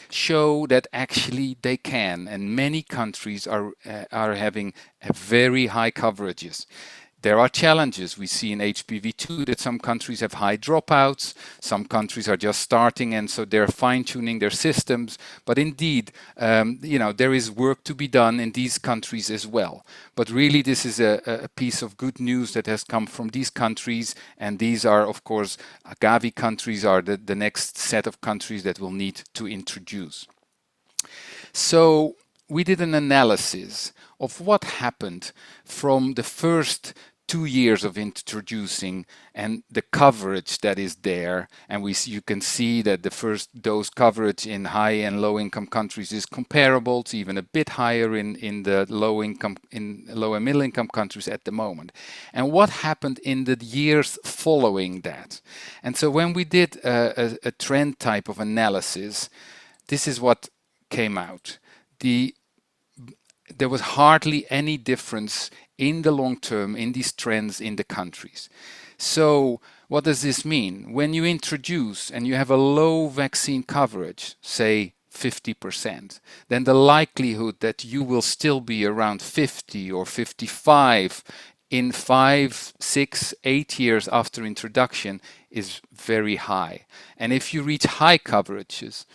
show that actually they can. And many countries are having very high coverages. There are challenges. We see in HPV2 that some countries have high dropouts, some countries are just starting, and so they're fine-tuning their systems. But indeed, there is work to be done in these countries as well. But really, this is a piece of good news that has come from these countries, and these are, of course, Gavi countries are the next set of countries that will need to introduce. So we did an analysis of what happened from the first 2 years of introducing and the coverage that is there. And you can see that the first dose coverage in high and low income countries is comparable to even a bit higher in the low and middle income countries at the moment. And what happened in the years following that? And so when we did a trend type of analysis, this is what came out. There was hardly any difference in the long term in these trends in the countries. So what does this mean? When you introduce and you have a low vaccine coverage, say 50%, then the likelihood that you will still be around 50 or 55 in 5, 6, 8 years after introduction is very high. And if you reach high coverages,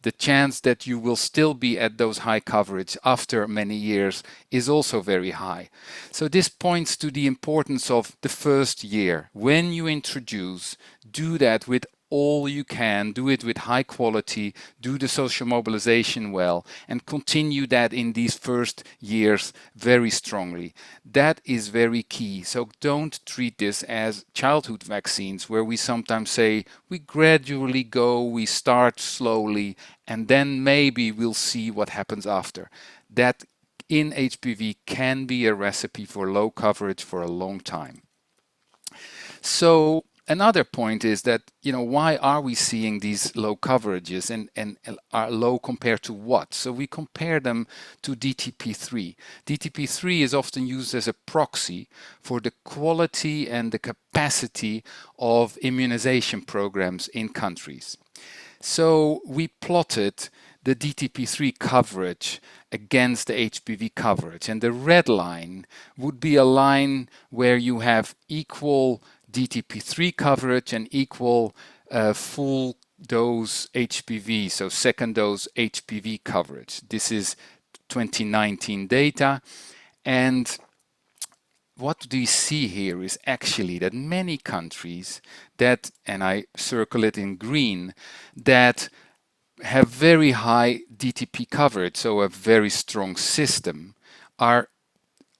the chance that you will still be at those high coverage after many years is also very high. So this points to the importance of the first year. When you introduce, do that with all you can, do it with high quality, do the social mobilization well, and continue that in these first years very strongly. That is very key. So don't treat this as childhood vaccines, where we sometimes say we gradually go, we start slowly, and then maybe we'll see what happens after. That in HPV can be a recipe for low coverage for a long time. So another point is that, why are we seeing these low coverages and are low compared to what? So we compare them to DTP3. DTP3 is often used as a proxy for the quality and the capacity of immunization programs in countries. So we plotted the DTP3 coverage against the HPV coverage, and the red line would be a line where you have equal DTP3 coverage and equal full dose HPV, so second dose HPV coverage. This is 2019 data, and what we see here is actually that many countries that, and I circle it in green, that have very high DTP coverage, so a very strong system, are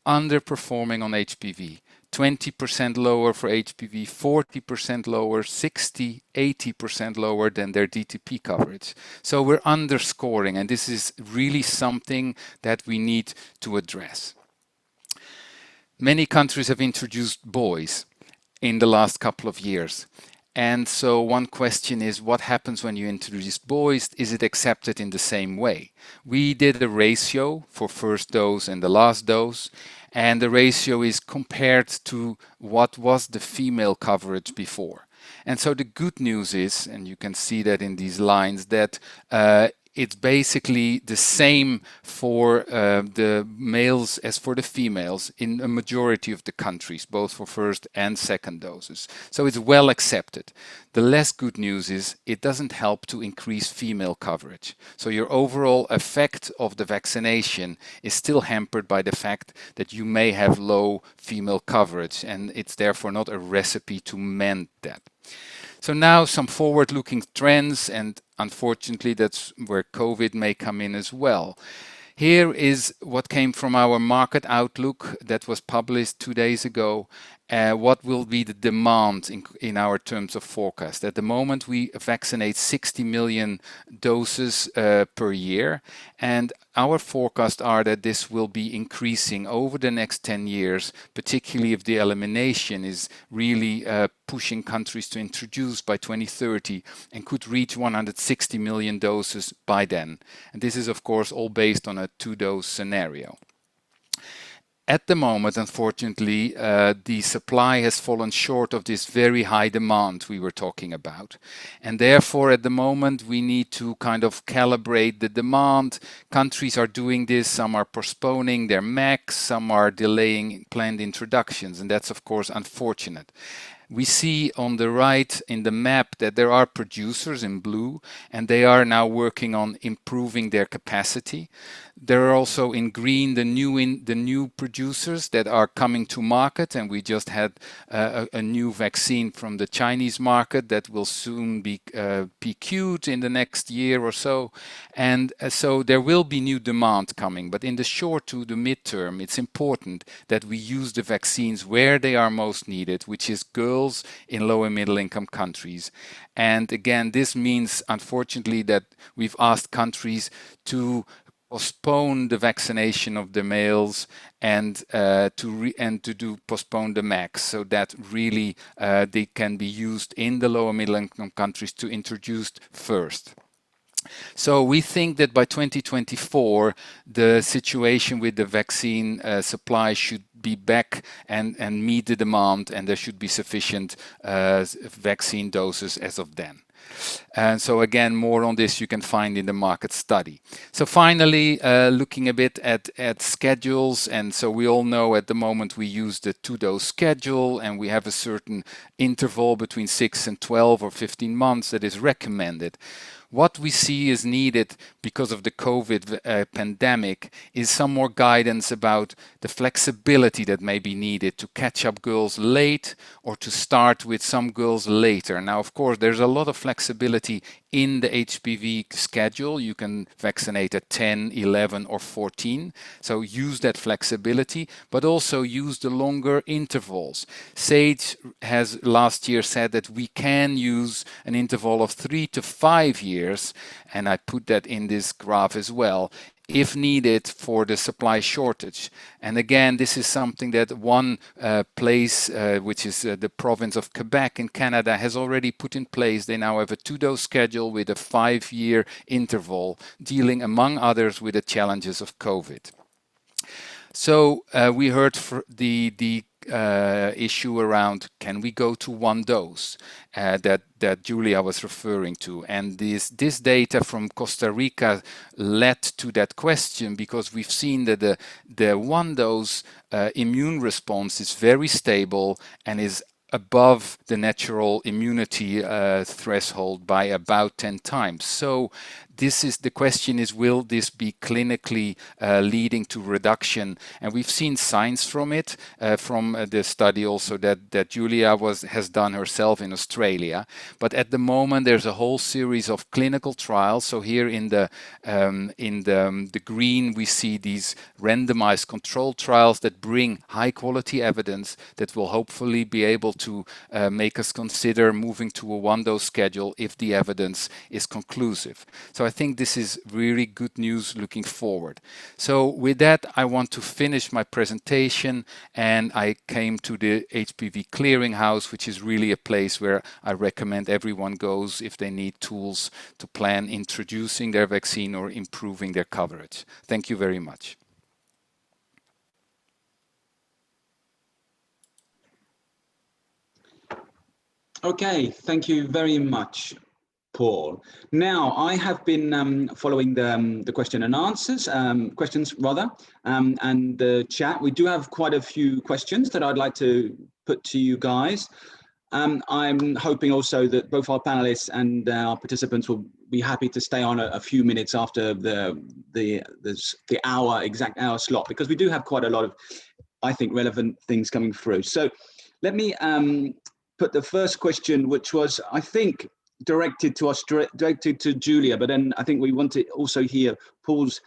underperforming on HPV. 20% lower for HPV, 40% lower, 60, 80% lower than their DTP coverage. So we're underscoring, and this is really something that we need to address. Many countries have introduced boys in the last couple of years. And so one question is, what happens when you introduce boys? Is it accepted in the same way? We did a ratio for first dose and the last dose, and the ratio is compared to what was the female coverage before. And so the good news is, and you can see that in these lines, that it's basically the same for the males as for the females in a majority of the countries, both for first and second doses. So it's well accepted. The less good news is it doesn't help to increase female coverage. So your overall effect of the vaccination is still hampered by the fact that you may have low female coverage, and it's therefore not a recipe to mend that. So now some forward-looking trends, and unfortunately that's where COVID may come in as well. Here is what came from our market outlook that was published 2 days ago. What will be the demand in our terms of forecast? At the moment, we vaccinate 60 million doses per year, and our forecasts are that this will be increasing over the next 10 years, particularly if the elimination is really pushing countries to introduce by 2030 and could reach 160 million doses by then. And this is, of course, all based on a 2-dose scenario. At the moment, unfortunately, the supply has fallen short of this very high demand we were talking about. And therefore, at the moment, we need to kind of calibrate the demand. Countries are doing this. Some are postponing their MACs, some are delaying planned introductions. And that's, of course, unfortunate. We see on the right in the map that there are producers in blue, and they are now working on improving their capacity. There are also in green the new producers that are coming to market, and we just had a new vaccine from the Chinese market that will soon be PQ'd in the next year or so. And so there will be new demand coming, but in the short to the midterm, it's important that we use the vaccines where they are most needed, which is girls in low and middle income countries. And again, this means, unfortunately, that we've asked countries to postpone the vaccination of the males and to postpone the MACs, so that really they can be used in the lower middle income countries to introduce first. So we think that by 2024, the situation with the vaccine supply should be back and meet the demand, and there should be sufficient vaccine doses as of then. And so again, more on this you can find in the market study. So finally, looking a bit at schedules, and so we all know at the moment we use the 2-dose schedule, and we have a certain interval between 6 and 12 or 15 months that is recommended. What we see is needed because of the COVID pandemic is some more guidance about the flexibility that may be needed to catch up girls late or to start with some girls later. Now, of course, there's a lot of flexibility in the HPV schedule. You can vaccinate at 10, 11 or 14. So use that flexibility, but also use the longer intervals. SAGE has last year said that we can use an interval of 3 to 5 years, and I put that in this graph as well, if needed for the supply shortage. And again, this is something that one place, which is the province of Quebec in Canada, has already put in place. They now have a 2-dose schedule with a 5-year interval, dealing among others with the challenges of COVID. So we heard the issue around, can we go to 1 dose that Julia was referring to, and this data from Costa Rica led to that question, because we've seen that the 1 dose immune response is very stable and is above the natural immunity threshold by about 10 times. So the question is, will this be clinically leading to reduction? And we've seen signs from it, from the study also that Julia has done herself in Australia. But at the moment, there's a whole series of clinical trials. So here in the green, we see these randomized control trials that bring high quality evidence that will hopefully be able to make us consider moving to a 1-dose schedule if the evidence is conclusive. So I think this is really good news looking forward. So with that, I want to finish my presentation, and I came to the HPV Clearinghouse, which is really a place where I recommend everyone goes if they need tools to plan introducing their vaccine or improving their coverage. Thank you very much. Okay, thank you very much, Paul. Now, I have been following the question and answers, questions rather, and the chat. We do have quite a few questions that I'd like to put to you guys. I'm hoping also that both our panelists and our participants will be happy to stay on a few minutes after the exact hour slot, because we do have quite a lot of, I think, relevant things coming through. So let me put the first question, which was, I think, directed to us, directed to Julia, but then I think we want to also hear Paul's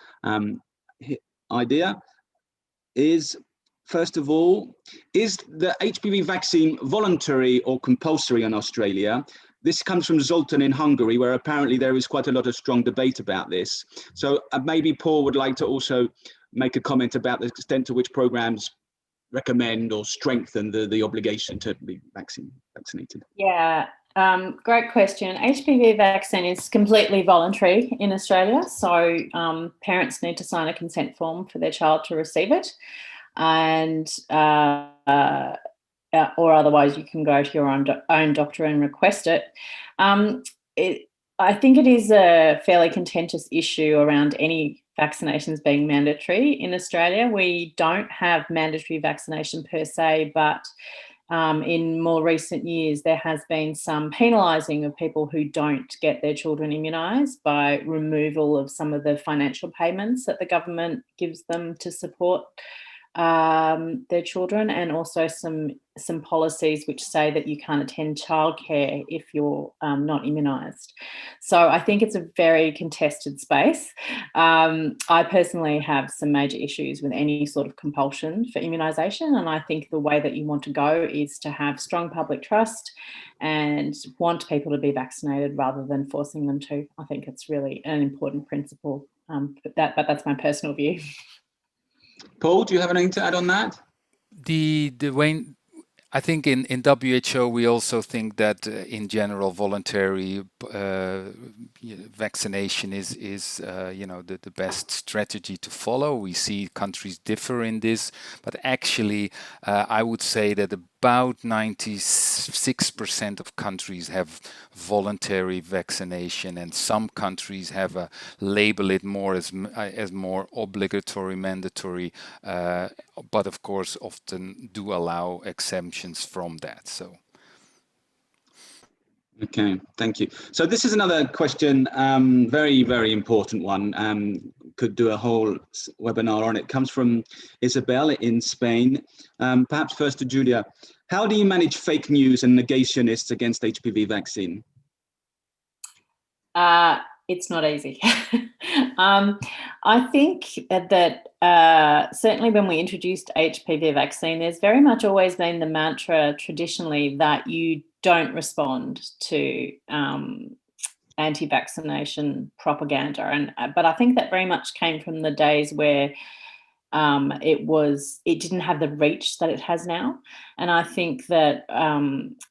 idea. Is, first of all, is the HPV vaccine voluntary or compulsory in Australia? This comes from Zoltan in Hungary, where apparently there is quite a lot of strong debate about this. So maybe Paul would like to also make a comment about the extent to which programs recommend or strengthen the obligation to be vaccinated. Yeah, great question. HPV vaccine is completely voluntary in Australia, so parents need to sign a consent form for their child to receive it, and or otherwise you can go to your own doctor and request it. I think it is a fairly contentious issue around any vaccinations being mandatory in Australia. We don't have mandatory vaccination per se, but in more recent years, there has been some penalising of people who don't get their children immunised by removal of some of the financial payments that the government gives them to support their children, and also some policies which say that you can't attend childcare if you're not immunised. So I think it's a very contested space. I personally have some major issues with any sort of compulsion for immunisation, and I think the way that you want to go is to have strong public trust and want people to be vaccinated rather than forcing them to. I think it's really an important principle, but that's my personal view. Paul, do you have anything to add on that? I think in WHO we also think that in general voluntary vaccination is the best strategy to follow. We see countries differ in this, but actually I would say that about 96% of countries have voluntary vaccination, and some countries have label it more as more obligatory, mandatory, but of course often do allow exemptions from that. So Okay, thank you. So this is another question, very, very important one. Could do a whole webinar on it. Comes from Isabel in Spain. Perhaps first to Julia. How do you manage fake news and negationists against HPV vaccine? It's not easy. I think that certainly when we introduced HPV vaccine, there's very much always been the mantra traditionally that you don't respond to anti-vaccination propaganda, but I think that very much came from the days where it didn't have the reach that it has now. And I think that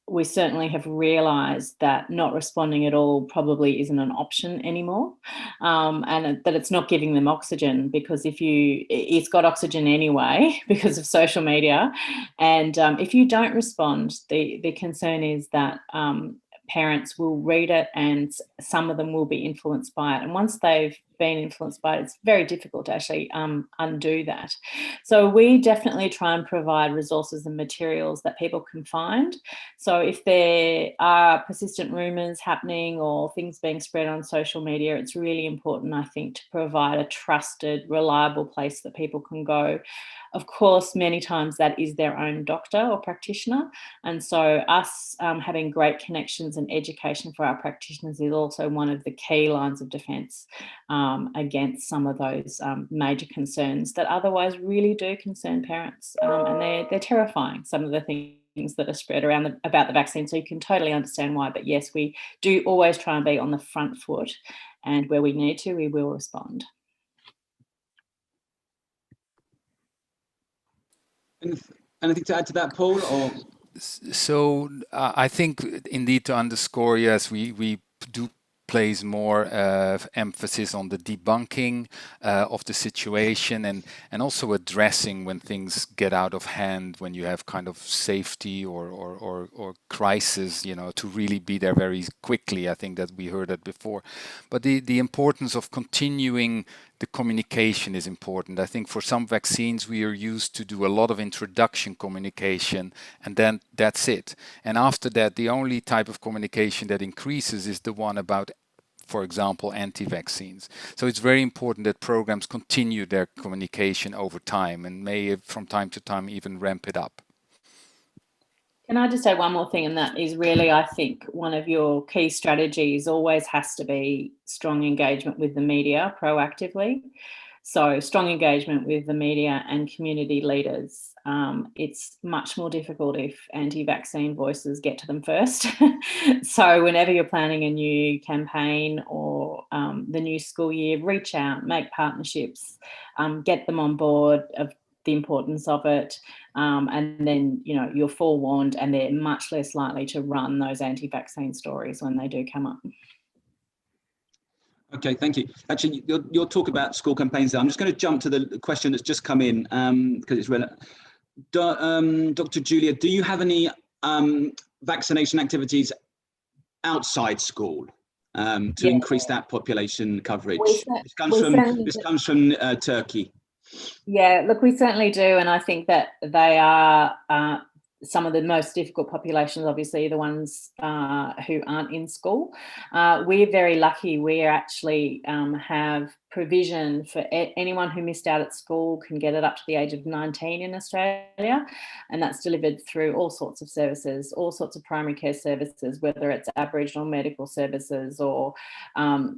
we certainly have realised that not responding at all probably isn't an option anymore, and that it's not giving them oxygen, because it's got oxygen anyway because of social media. And if you don't respond, the concern is that parents will read it and some of them will be influenced by it. And once they've been influenced by it, it's very difficult to actually undo that. So we definitely try and provide resources and materials that people can find. So if there are persistent rumours happening or things being spread on social media, it's really important, I think, to provide a trusted, reliable place that people can go. Of course, many times that is their own doctor or practitioner. And so us having great connections and education for our practitioners is also one of the key lines of defence against some of those major concerns that otherwise really do concern parents. And they're terrifying, some of the things that are spread around about the vaccine. So you can totally understand why. But yes, we do always try and be on the front foot. And where we need to, we will respond. Anything to add to that, Paul? Or? So I think indeed to underscore, yes, we do place more emphasis on the debunking of the situation and also addressing when things get out of hand, when you have kind of safety or crisis, you know, to really be there very quickly. I think that we heard that before. But the importance of continuing the communication is important. I think for some vaccines, we are used to do a lot of introduction communication, and then that's it. And after that, the only type of communication that increases is the one about, for example, anti-vaccines. So it's very important that programs continue their communication over time and may from time to time even ramp it up. Can I just say one more thing? And that is really, I think, one of your key strategies always has to be strong engagement with the media proactively. So strong engagement with the media and community leaders. It's much more difficult if anti-vaccine voices get to them first. So whenever you're planning a new campaign or the new school year, reach out, make partnerships, get them on board of the importance of it, and then, you know, you're forewarned and they're much less likely to run those anti-vaccine stories when they do come up. Okay, thank you. Actually, you'll talk about school campaigns there. I'm just going to jump to the question that's just come in because it's relevant. Dr. Julia, do you have any vaccination activities outside school to increase that population coverage? This comes from Turkey. Yeah, look, we certainly do. And I think that they are some of the most difficult populations, obviously, the ones who aren't in school. We're very lucky. We actually have provision for anyone who missed out at school can get it up to the age of 19 in Australia. And that's delivered through all sorts of services, all sorts of primary care services, whether it's Aboriginal medical services or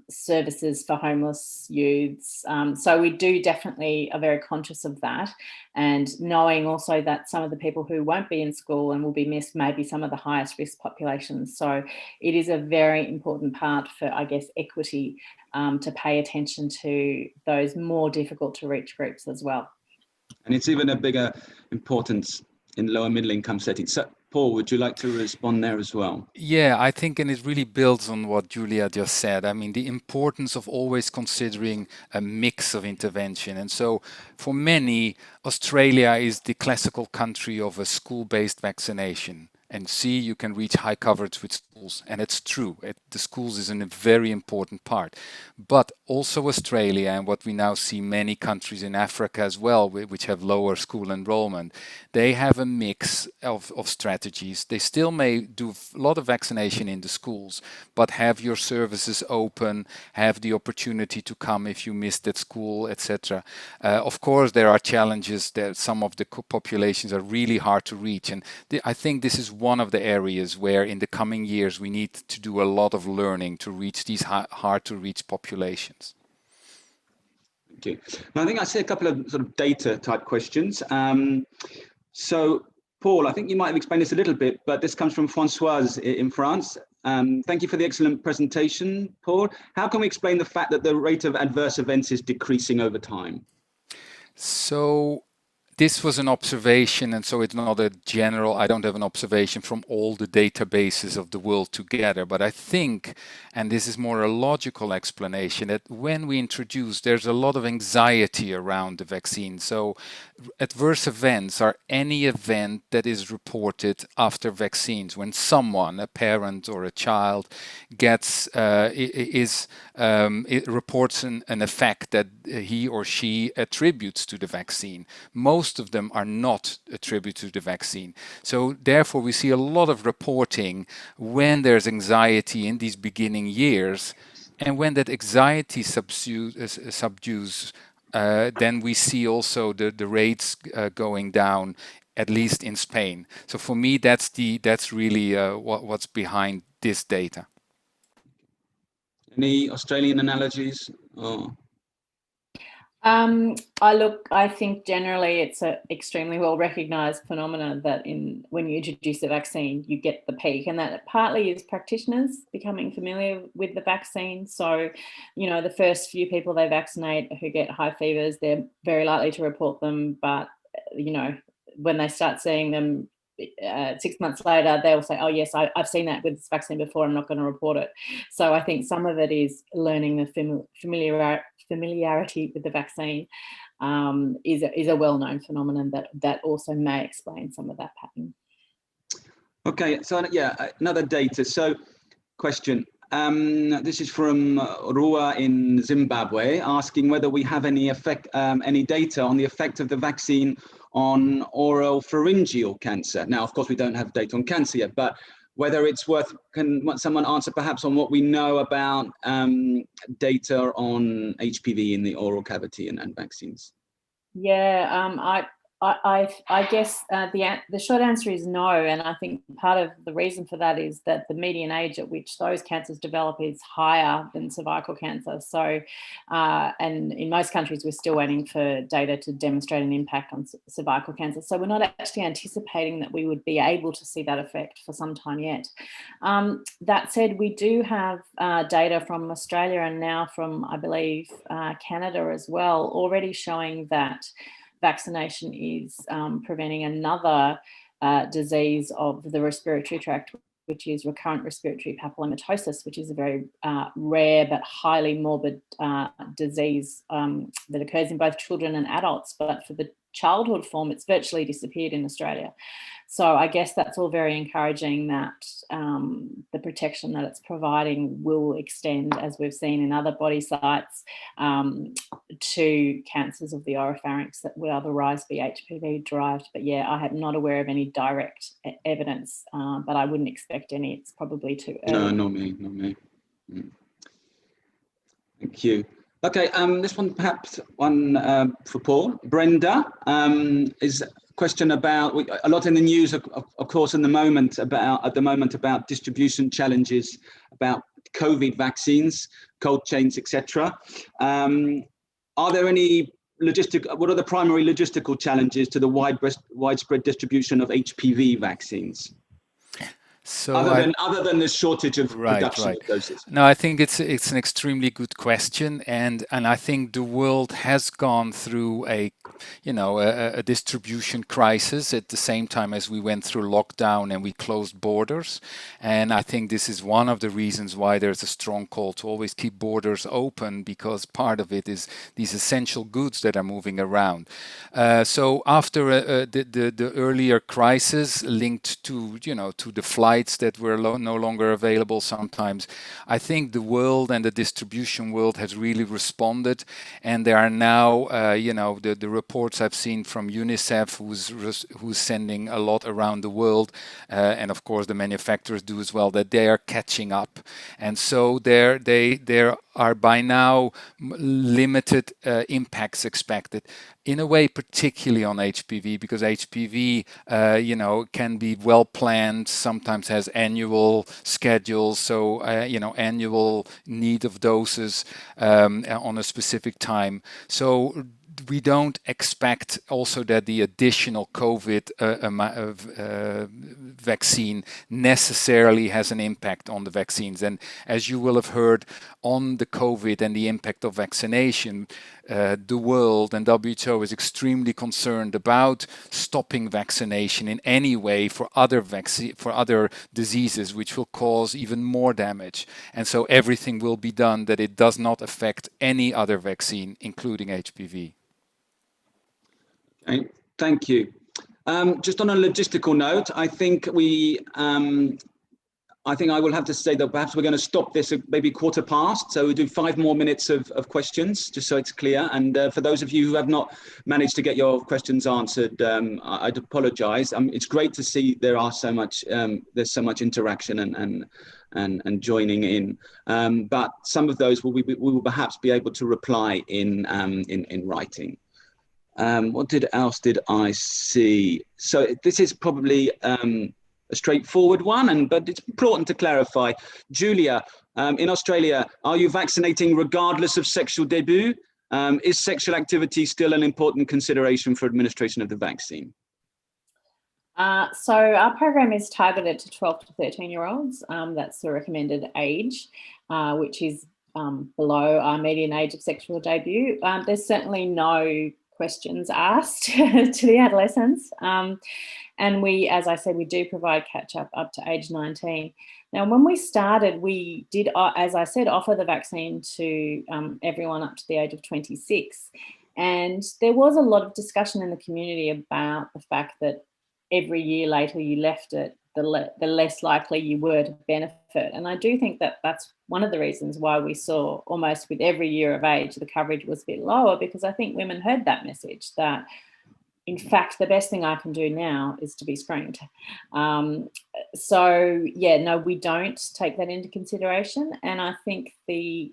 services for homeless youths. So we do definitely are very conscious of that. And knowing also that some of the people who won't be in school and will be missed may be some of the highest risk populations. So it is a very important part for, I guess, equity to pay attention to those more difficult to reach groups as well. And it's even a bigger importance in lower middle income settings. So, Paul, would you like to respond there as well? Yeah, I think, and it really builds on what Julia just said. I mean, the importance of always considering a mix of intervention. And so for many, Australia is the classical country of a school-based vaccination. And C, you can reach high coverage with schools. And it's true. The schools is a very important part. But also Australia, and what we now see many countries in Africa as well, which have lower school enrollment, they have a mix of strategies. They still may do a lot of vaccination in the schools, but have your services open, have the opportunity to come if you missed at school, etc. Of course, there are challenges that some of the populations are really hard to reach. And I think this is one of the areas where in the coming years we need to do a lot of learning to reach these hard to reach populations. Thank you. Now, I think I see a couple of sort of data type questions. So Paul, I think you might have explained this a little bit, but this comes from Françoise in France. Thank you for the excellent presentation, Paul. How can we explain the fact that the rate of adverse events is decreasing over time? So this was an observation, and so it's not a general, I don't have an observation from all the databases of the world together, but I think, and this is more a logical explanation, that when we introduce, there's a lot of anxiety around the vaccine. So adverse events are any event that is reported after vaccines. When someone, a parent or a child, gets, it reports an effect that he or she attributes to the vaccine. Most of them are not attributed to the vaccine. So therefore we see a lot of reporting when there's anxiety in these beginning years, and when that anxiety subdues, then we see also the rates going down, at least in Spain. So for me, that's really what's behind this data. Any Australian analogies? Oh. I think generally it's an extremely well recognised phenomenon that when you introduce the vaccine, you get the peak, and that partly is practitioners becoming familiar with the vaccine. So, the first few people they vaccinate who get high fevers, they're very likely to report them, but, when they start seeing them 6 months later, they'll say, oh yes, I've seen that with this vaccine before, I'm not going to report it. So I think some of it is learning the familiarity with the vaccine is a well-known phenomenon that also may explain some of that pattern. Okay, so yeah, another data. So question, this is from Rua in Zimbabwe, asking whether we have any data on the effect of the vaccine on oropharyngeal cancer. Now, of course, we don't have data on cancer yet, but whether it's worth, can someone answer perhaps on what we know about data on HPV in the oral cavity and vaccines? Yeah, I guess the short answer is no, and I think part of the reason for that is that the median age at which those cancers develop is higher than cervical cancer. So, and in most countries, we're still waiting for data to demonstrate an impact on cervical cancer. So we're not actually anticipating that we would be able to see that effect for some time yet. That said, we do have data from Australia and now from, I believe, Canada as well, already showing that vaccination is preventing another disease of the respiratory tract, which is recurrent respiratory papillomatosis, which is a very rare but highly morbid disease that occurs in both children and adults. But for the childhood form, it's virtually disappeared in Australia. So I guess that's all very encouraging that the protection that it's providing will extend, as we've seen in other body sites, to cancers of the oropharynx that will otherwise be HPV derived. But yeah, I am not aware of any direct evidence, but I wouldn't expect any. It's probably too early. No, not me. Thank you. Okay, this one perhaps one for Paul. Brenda is a question about a lot in the news, of course, at the moment about distribution challenges, about COVID vaccines, cold chains, etc. Are there any what are the primary logistical challenges to the widespread distribution of HPV vaccines? So other than the shortage of production of doses. No, I think it's an extremely good question, and I think the world has gone through a distribution crisis at the same time as we went through lockdown and we closed borders. And I think this is one of the reasons why there's a strong call to always keep borders open, because part of it is these essential goods that are moving around. So after the earlier crisis linked to the flights that were no longer available sometimes, I think the world and the distribution world has really responded, and there are now the reports I've seen from UNICEF, who's sending a lot around the world, and of course the manufacturers do as well, that they are catching up, and so there are by now limited impacts expected. In a way, particularly on HPV, because HPV, can be well planned, sometimes has annual schedules, so, annual need of doses on a specific time. So we don't expect also that the additional COVID vaccine necessarily has an impact on the vaccines. And as you will have heard on the COVID and the impact of vaccination, the world and WHO is extremely concerned about stopping vaccination in any way for other diseases which will cause even more damage. And so everything will be done that it does not affect any other vaccine, including HPV. Okay, thank you. Just on a logistical note, I think I will have to say that perhaps we're going to stop this at maybe 1:15. So we'll do 5 more minutes of questions, just so it's clear. And for those of you who have not managed to get your questions answered, I'd apologize. It's great to see there's so much interaction and joining in. But some of those we will perhaps be able to reply in writing. What else did I see? So this is probably a straightforward one, but it's important to clarify. Julia, in Australia, are you vaccinating regardless of sexual debut? Is sexual activity still an important consideration for administration of the vaccine? So our program is targeted to 12 to 13-year-olds. That's the recommended age, which is below our median age of sexual debut. There's certainly no questions asked to the adolescents. And we, as I said, we do provide catch-up up to age 19. Now, when we started, we did, as I said, offer the vaccine to everyone up to the age of 26. And there was a lot of discussion in the community about the fact that every year later you left it, the less likely you were to benefit. And I do think that that's one of the reasons why we saw almost with every year of age, the coverage was a bit lower, because I think women heard that message that, in fact, the best thing I can do now is to be screened. So, yeah, no, we don't take that into consideration. And I think the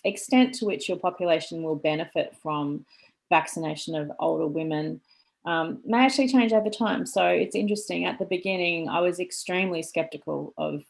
extent to which your population will benefit from vaccination of older women may actually change over time. So it's interesting. At the beginning, I was extremely skeptical of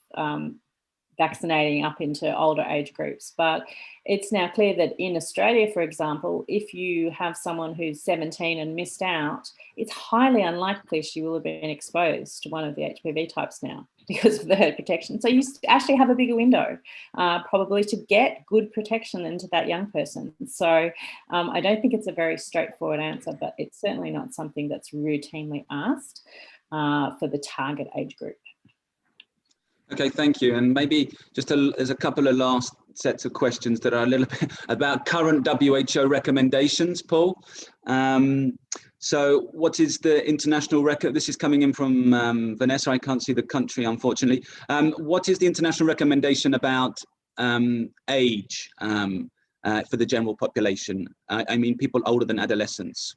vaccinating up into older age groups. But it's now clear that in Australia, for example, if you have someone who's 17 and missed out, it's highly unlikely she will have been exposed to one of the HPV types now because of the herd protection. So you actually have a bigger window probably to get good protection into that young person. So I don't think it's a very straightforward answer, but it's certainly not something that's routinely asked for the target age group. Okay, thank you. And maybe just there's a couple of last sets of questions that are a little bit about current WHO recommendations, Paul. So what is the international record? This is coming in from Vanessa. I can't see the country, unfortunately. What is the international recommendation about age for the general population? I mean, people older than adolescents.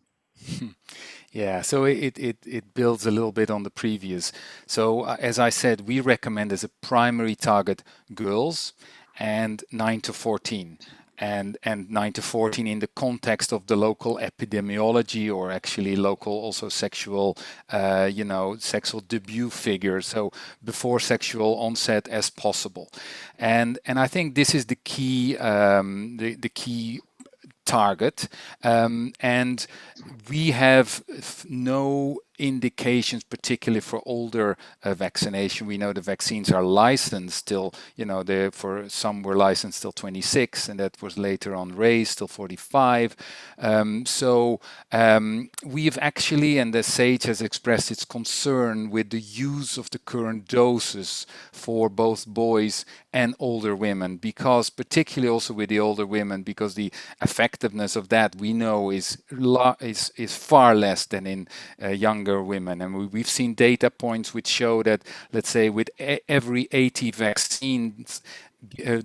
Yeah, so it builds a little bit on the previous. So as I said, we recommend as a primary target girls and 9 to 14. And 9 to 14 in the context of the local epidemiology, or actually local also sexual, sexual debut figures. So before sexual onset as possible. And I think this is the key, the key target, and we have no indications, particularly for older vaccination. We know the vaccines are licensed till, for some were licensed till 26, and that was later on raised till 45. We've actually, and the SAGE has expressed its concern with the use of the current doses for both boys and older women, because particularly also with the older women, because the effectiveness of that we know is far less than in younger women. And we've seen data points which show that, let's say, with every 80 vaccines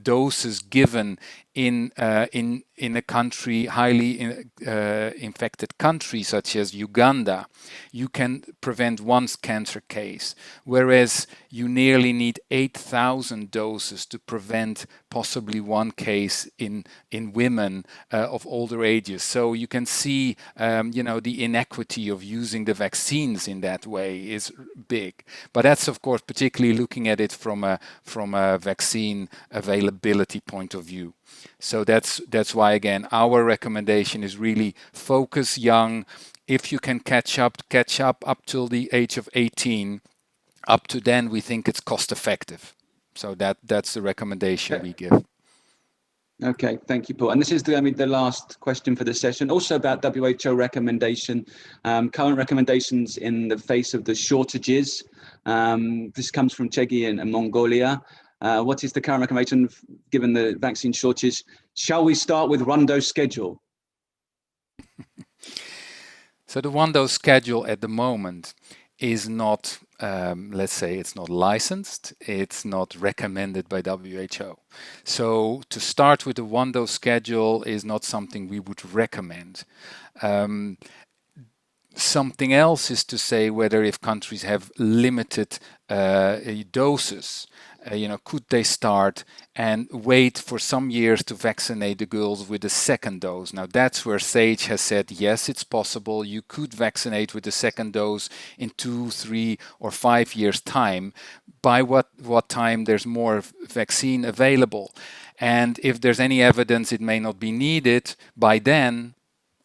doses given in a country, highly infected country such as Uganda, you can prevent one cancer case, whereas you nearly need 8,000 doses to prevent possibly one case in women of older ages. So you can see, the inequity of using the vaccines in that way is big. But that's, of course, particularly looking at it from a vaccine availability point of view. So that's why, again, our recommendation is really focus young. If you can catch up till the age of 18. Up to then, we think it's cost effective. So that's the recommendation we give. Okay, thank you, Paul. And this is the last question for the session, also about WHO recommendation, current recommendations in the face of the shortages. This comes from Chegi in Mongolia. What is the current recommendation given the vaccine shortage? Shall we start with one-dose schedule? So the one-dose schedule at the moment is not, let's say, it's not licensed, it's not recommended by WHO. So to start with a one-dose schedule is not something we would recommend. Something else is to say whether if countries have limited doses, could they start and wait for some years to vaccinate the girls with a second dose? Now that's where SAGE has said, yes, it's possible. You could vaccinate with the second dose in 2, 3, or 5 years' time. By what time there's more vaccine available. And if there's any evidence it may not be needed by then,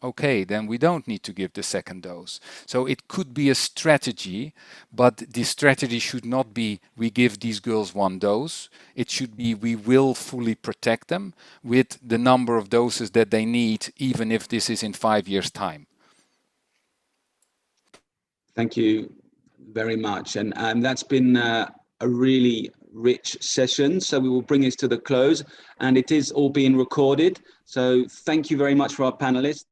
okay, then we don't need to give the second dose. So it could be a strategy, but the strategy should not be we give these girls one dose. It should be we will fully protect them with the number of doses that they need, even if this is in 5 years' time. Thank you very much. And that's been a really rich session. So we will bring this to the close, and it is all being recorded. So thank you very much for our panelists.